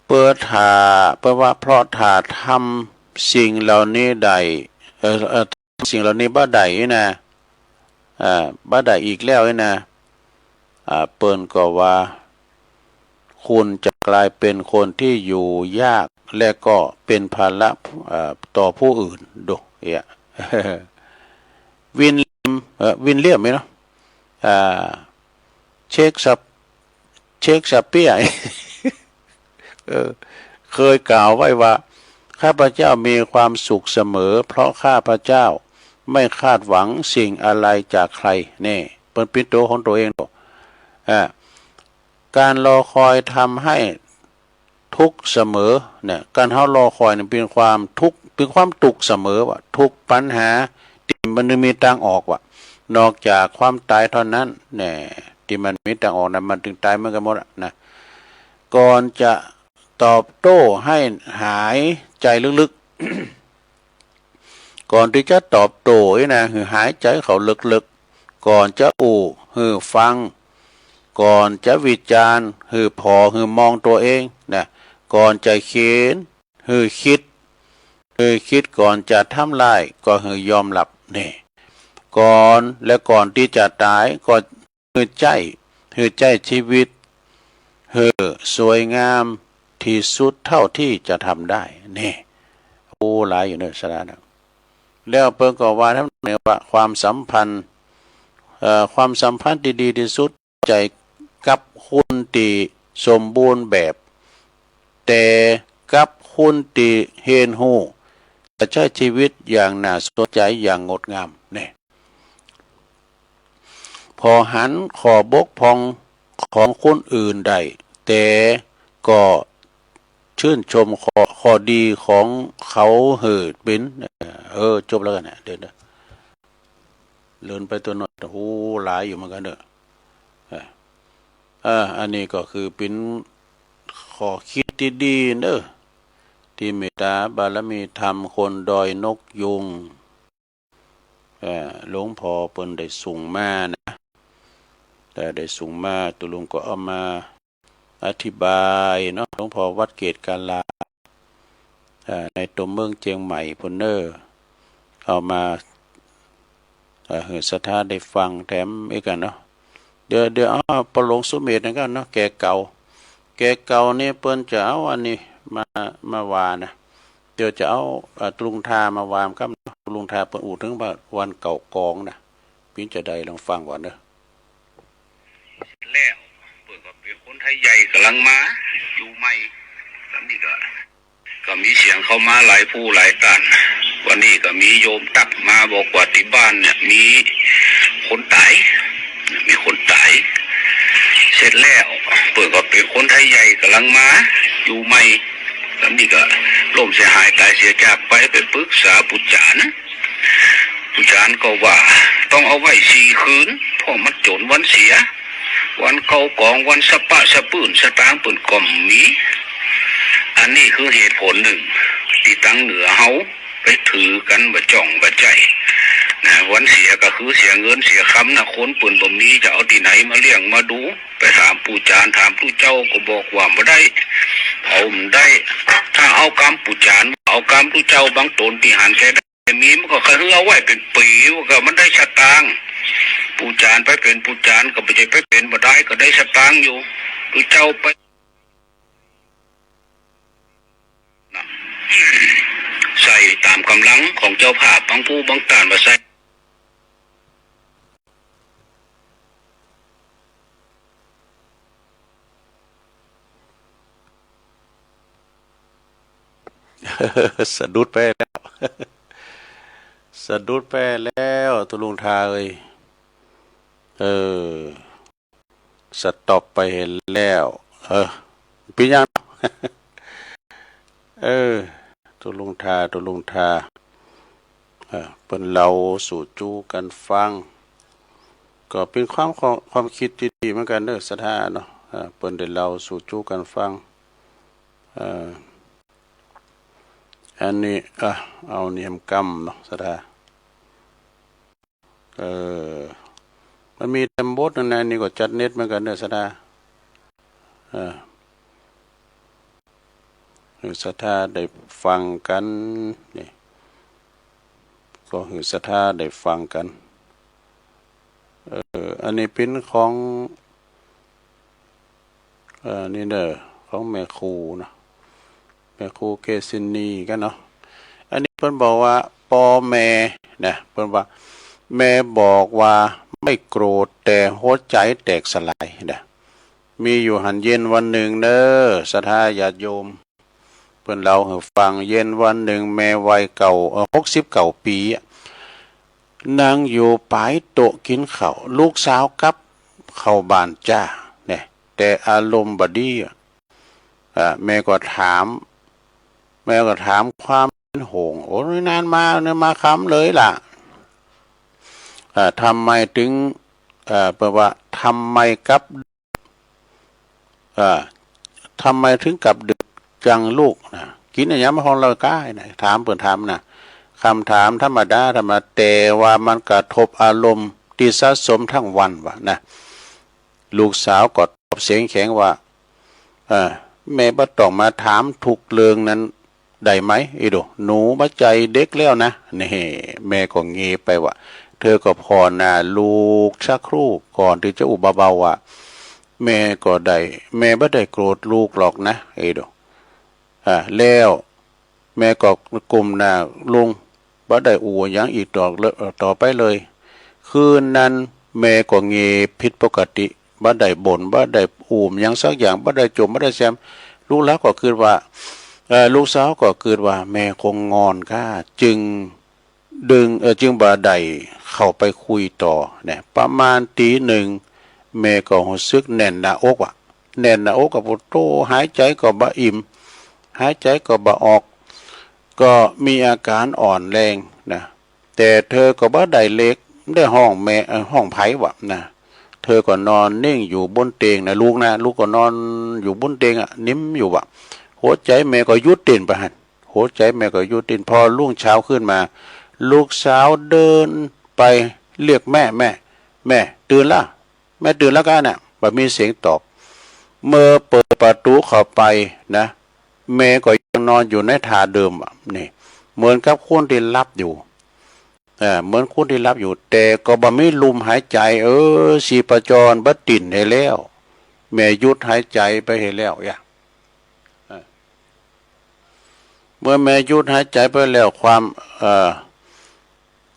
เปิดถาเพื่อว่าเพราะถาทำสิ่งเหล่านี้ใดสิ่งเหล่านี้บ้าใดนะบ้าใดอีกแล้วนะเปิ้นก็ว่าคุณจะกลายเป็นคนที่อยู่ยากและก็เป็นภาระต่อผู้อื่นดูวินวินเลียมไหมเนาะเช็คสับเปียเคยกล่าวไว้ว่าข้าพเจ้ามีความสุขเสมอเพราะข้าพเจ้าไม่คาดหวังสิ่งอะไรจากใครนี่เป็นปิโตของตัวเองการรอคอยทำให้ทุกเสมอเนี่ยการรอคอยเนี่ยเป็นความทุกข์เป็นความตุกเสมอว่าทุกปัญหาที่มันมีทางออกว่านอกจากความตายเท่านั้นเนี่ยที่มันมีทางออกนะมันถึงตายเหมือนกันหมดนะก่อนจะตอบโต้ให้หายใจลึกๆ ก่อนที่จะตอบโต้นะคือหายใจเขาลึกๆก่อนจะคือฟังก่อนจะวิจารณ์คือมองตัวเองนะก่อนจะเขียนคิดก่อนจะทำลายก็ยอมรับนี่ก่อนที่จะตายก็ใจชีวิตสวยงามที่สุดเท่าที่จะทำได้นี่หลายอยู่ในสระนะแล้วเพิ่งก็ว่าทั้งในว่าความสัมพันธ์ที่ดีที่สุดใจกับคุณที่สมบูรณ์แบบแต่กับคุณที่เห็นหูจะใช้ชีวิตอย่างน่าสนใจอย่างงดงามนี่พอหันขอบกพร่องของคนอื่นได้แต่ก็ชื่นชมข้อดีของเขาเป็นจบแล้วกันนะเดินเลื่อนไปตัวหน่อยหลายอยู่เหมือนกันเด้ออันนี้ก็คือเป็นข้อคิดที่ดีเด้อที่เมตตาบารมีธรรมคนดอยนกยุงหลวงพ่อเปิ้นได้ส่งมานะแต่ได้ส่งมาตุลุงก็เอามาอธิบายเนาะหลวงพ่อวัดเกตกาลาในตัวเมืองเชียงใหม่พุ่นเนอเอามาศรัทธาได้ฟังแถมอีกกันเนาะเดี๋ยวประหลวงสุเมธนั่นก็เนาะแกเก่านี่เปิ้นจะเอาอันนี้มาวานะเดี๋ยวจะเอาตุลุงทามาวามครับตุลุงทาเปิ้นอู่ถึงวันเก่ากองนะพี่จะได้ลองฟังก่อนเด้อแล้วเปิดก็เป็นคนไทยใหญ่กำลังมาอยู่ใหม่ตอนนี้ก็มีเสียงเข้ามาหลายผู้หลายท่านวันนี้ก็มีโยมตักมาบอกว่าที่บ้านเนี่ยมีคนตายเสร็จแล้วเปิดก็เป็นคนไทยใหญ่กำลังมาอยู่ใหม่ตอนนี้ก็ล่มเสียหายตายเสียจากไปปรึกษาปุจจานก็ว่าต้องเอาไว้4 คืนเพราะมันจนวันเสียวันเก่ากองวันสะปะสะปื้นสตางค์ปืนก่อมมีอันนี้คือเหตุผลหนึ่งที่ตั้งเหนือเฮาไปถือกันบ่จ่องบ่ใจนะวันเสียก็คือเสียเงินเสียคำนะคนปืนบ่มีจะเอาที่ไหนมาเลี้ยงมาดูไปถามปู่จานถามผู้เจ้าก็บอกว่าบ่ได้เอามันได้ถ้าเอากรรมปู่จานเอากรรมผู้เจ้าบางตนที่หันแค่ได้มีมันก็คือเอาไว้เป็นปีว่ามันได้สตางค์ปู่จานไปเป็นปู่จานก็ไม่ใช่ไปเป็นบ่ได้ก็ได้สตางค์อยู่ผู้เจ้าไปใส่ตามกำลังของเจ้าภาพบางผู้บางตานมาใส่สะดุดไปแล้วตุลุงทาเลยสต็อปไปเห็นแล้วปียังตุลุงทาเปิ้นเราสู่จูกันฟังก็เป็นความคิดที่ดีเหมือนกันเด้อศรัทธาเนาะเปิ้นได้เราสู่จูกันฟังอันนี้เอาเนียมกรรมเนาะศรัทธามันมีเต็มบทนั่นนี่ก็จัดเน็ตเหมือนกันเด้อศรัทธา หือศรัทธาได้ฟังกันนี่ก็หือศรัทธาได้ฟังกันอันนี้เป็นของนี่เด้อของแม่ครูนะแม่ครูเกษินีกันเนาะอันนี้เพิ่นบอกว่าปอแม่นะเพิ่นว่าแม่บอกว่าไม่โกรธแต่หัวใจแตกสลายนะมีอยู่หันเย็นวันหนึ่งเด้อศรัทธาญาติโยมเพิ่นเล่าให้ฟังเย็นวันหนึ่งแม่วัยเก่า69 ปีนั่งอยู่ปลายโต๊ะกินข้าวลูกสาวกับเข้าบ้านจ้าเนี่ยแต่อารมณ์บดีแม่ก็ถามความเป็นห่วงโอ้ยนานมาเนี่ยมาค้ำเลยล่ะทำไมถึงแปลว่าทำไมกับทำไมถึงกับดึกจังลูกนะกินอะไรมาของเราก้ายนะถามเปิดถามนะคำถามธรรมดาแต่ว่ามันกระทบอารมณ์ที่สะสมทั้งวันวะนะลูกสาวก็ตอบเสียงแข็งว่าแม่บ่ต้องมาถามทุกเรื่องนั้นได้ไหมอีดูหนูมาใจเด็กแล้วนะนี่แม่ก็เงยไปว่าเธอก็พอนะลูกชักครู่ก่อนที่จะอุบเบาว่าแม่ก็ได้แม่ไม่ได้โกรธลูกหรอกนะอีดูแล้วแม่ก็กลุ่มหน้าลุงบ่ได้อู่ยังอีกต่อไปเลยคืนนั้นแม่ก็เงยผิดปกติบ่ได้บ่นบ่ได้อู่ยังสักอย่างบ่ได้จมบ่ได้แซมลูกแล้วก็คิดว่าลูกสาวก็คิดว่าแม่คงงอนค่ะจึงบ่ได้เข้าไปคุยต่อเนี่ยประมาณตี 1แม่ก็รู้สึกแน่นหน้าอกว่ะแน่นหน้าอกกับโตหายใจก็บ่อิ่มหายใจก็บ่ออกก็มีอาการอ่อนแรงนะแต่เธอก็บ่ได้เล็กได้ห้องแม่ห้องไผว่ะนะเธอก็นอนนิ่งอยู่บนเตียงนะลูกก็นอนอยู่บนเตียงนิ่มอยู่ว่ะหัวใจแม่ก็หยุดเต้นไปหั่นหัวใจแม่ก็หยุดเต้นพอรุ่งเช้าขึ้นมาลูกสาวเดินไปเรียกแม่ตื่นละแม่ตื่นแล้วกันน่ะบ่มีเสียงตอบเมื่อเปิดประตูเข้าไปนะแม่ก็ยังนอนอยู่ในท่าเดิมนี่เหมือนกับคนที่หลับอยู่เหมือนคนที่หลับอยู่แต่ก็บ่มีลมหายใจชีพจรบ่ติ่นให้แล้วแม่หยุดหายใจไปให้แล้วเมื่อแม่หยุดหายใจไปแล้วความ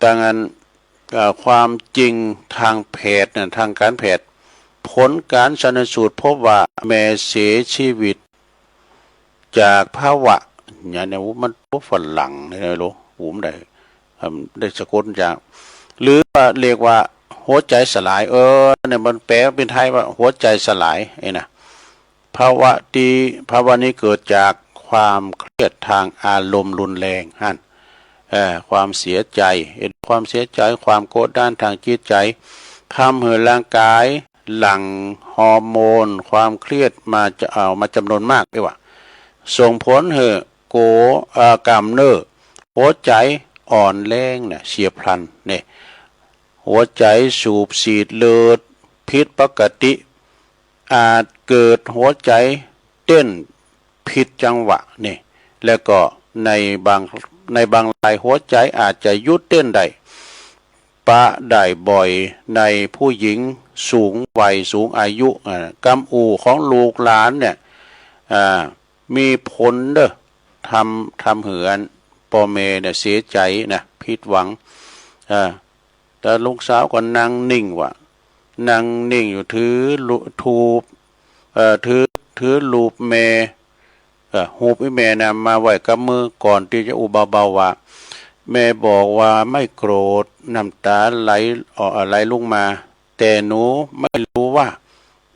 ต่างกันความจริงทางแพทย์ทางการแพทย์ผลการชันสูตรพบว่าแม่เสียชีวิตจากภาวะอย่างนี้มันพวกฝรั่งนี่เลยรู้หูมได้สะกดจากหรือว่าเรียกว่าหัวใจสลายเนี่ยมันแปลเป็นไทยว่าหัวใจสลายไอ้นะภาวะนี้เกิดจากความเครียดทางอารมณ์รุนแรงฮั่นความเสียใจความโกรธด้านทางจิตใจทำให้ร่างกายหลั่งฮอร์โมนความเครียดมาจำนวนมากด้วยว่าส่งผลให้กล้ามเนื้อหัวใจอ่อนแรงเนี่ยเฉียบพลันเนี่ยหัวใจสูบฉีดเลือดผิดปกติอาจเกิดหัวใจเต้นผิดจังหวะนี่แล้วก็ในบางรายหัวใจอาจจะหยุดเต้นได้ได้บ่อยในผู้หญิงสูงวัยสูงอายุกำอูของลูกหลานเนี่ยมีผลเด้อทำเหือนพ่อแม่เนี่ยเสียใจนะผิดหวังแต่ลูกสาวก็นั่งนิ่งอยู่ถือลูบแม่หูบแม่นะมาไว้กับมือก่อนที่จะอุบเบาว่าแม่บอกว่าไม่โกรธน้ำตาไหลลงมาแต่หนูไม่รู้ว่า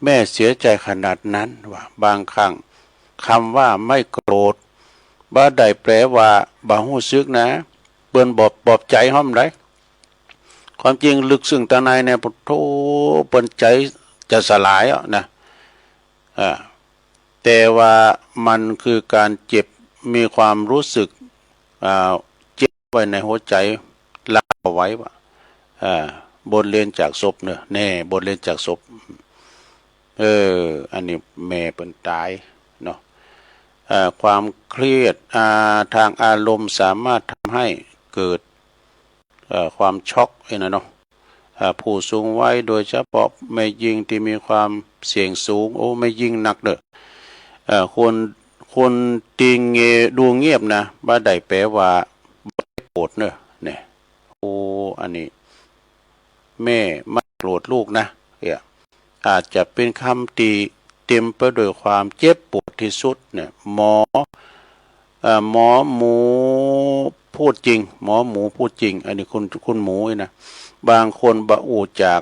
แม่เสียใจขนาดนั้นว่าบางครั้งคำว่าไม่โกรธบ่ได้แปลว่าบ่ฮู้สึกนะเปิ้นบอบใจห้อมได้ความจริงลึกซึ้งตาในเนี่ยพุทโธเปิ้นใจจะสลายนะแต่ว่ามันคือการเจ็บมีความรู้สึกเจ็บไว้ในหัวใจลากเอาไว้ว่าบทเรียนจากศพเนี่ยแน่บทเรียนจากศพ อันนี้แม่เป็นตายเนาะความเครียดทางอารมณ์สามารถทำให้เกิดความช็อกนะเนาะผู้สูงวัยโดยเฉพาะไม่ยิงที่มีความเสี่ยงสูงไม่ยิงหนักเด้อคนตีเงดูเงียบนะบ่ได้แปลว่าบ่โกรธเนอะเนี่ยอันนี้แม่ไม่โกรธลูกนะอาจจะเป็นคำตีเต็มไปด้วยความเจ็บปวดที่สุดเนี่ยหมอหมูพูดจริงหมอหมูพูดจริงอันนี้คุณหมูนะบางคนบะอูจาก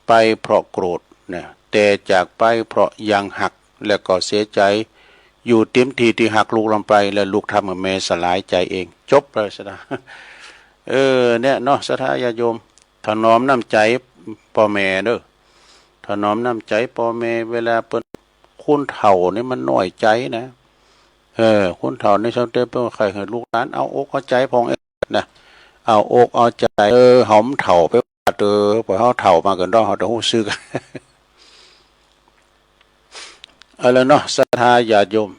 ไปเพราะโกรธเนี่ยแต่จากไปเพราะยังหักแล้วก็เสียใจอยู่เต็มทีที่หักลูกลงไปแล้วลูกทำกับแม่สลายใจเองจบเลยสนะเนี่ยเนาะสถาญาโยมถนอมน้ำใจพ่อแม่เด้อถนอมน้ำใจพ่อแม่เวลาเปิ้นคุณเฒ่านี่มันน้อยใจนะคุณเฒ่านี่ชาวเต้เปิ้นใครให้ลูกหลานเอาอกเอาใจพองนะเอาอกเอาใจหอมเฒ่าไปว่าพอเฮาเฒ่ามากันดอกเฮาต้องฮู้ซึ้อกันเอาละเนาะศรัทธาญาติโยม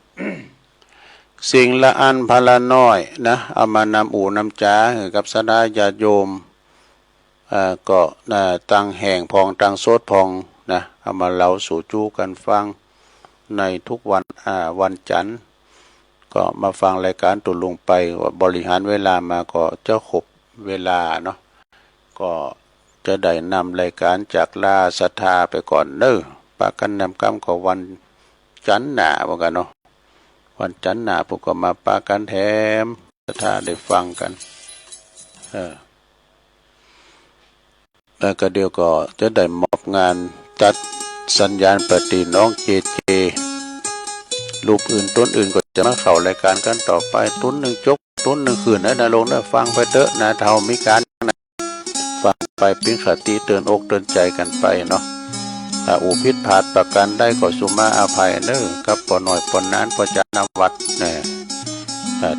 สิ่งละอันพละน้อยนะเอามานำอู่นำจ๋าให้กับศรัทธาญาติโยมก็ตั้งแห่งพองตั้งโสดพองนะเอามาเล่าสู่จู้กันฟังในทุกวันจันทร์ก็มาฟังรายการตุลงไปว่าบริหารเวลามาก็จะครบเวลาเนาะก็จะได้นำรายการจากลาศรัทธาไปก่อนเด้อปากันนำกรรมก็วันจันทร์หน้าเหมือนกันเนาะวันจันทร์หน้าพวกก็มาปากันแถมศรัทธาได้ฟังกันแล้วก็เดี๋ยวก็จะได้มอบงานจัดสัญญาณปฏิน้องเจรูปอื่นต้นอื่นก็จะมาเข้ารายการกันต่อไปต้นหนึ่งจบต้นหนึ่งคืนนะลงนะฟังไปเถอะนะเท่ามีการนะฟังไปเป็นคติเตือนอกเตือนใจกันไปเนาะถ้าอุพิษผาดประกันได้ก็สุมาอภัยเนอกับปอหน่อยปอนนานปอจานวัดเนี่ย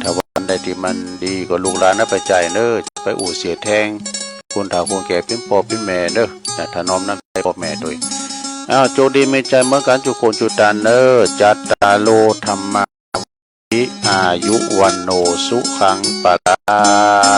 ถ้าวันใดที่มันดีก็ลูกหลานนะไปใจเนอไปอู่เสียแทงคุณเฒ่าคุณแก่เป็นพ่อเป็นแม่เด้อถ้าน้อมน้ำใจพ่อแม่ด้วยโจดีไม่ใจเมื่อการจุโคนจุตานเนอจัตตาโลธรรมะวิอายุวันโนสุขังปะลา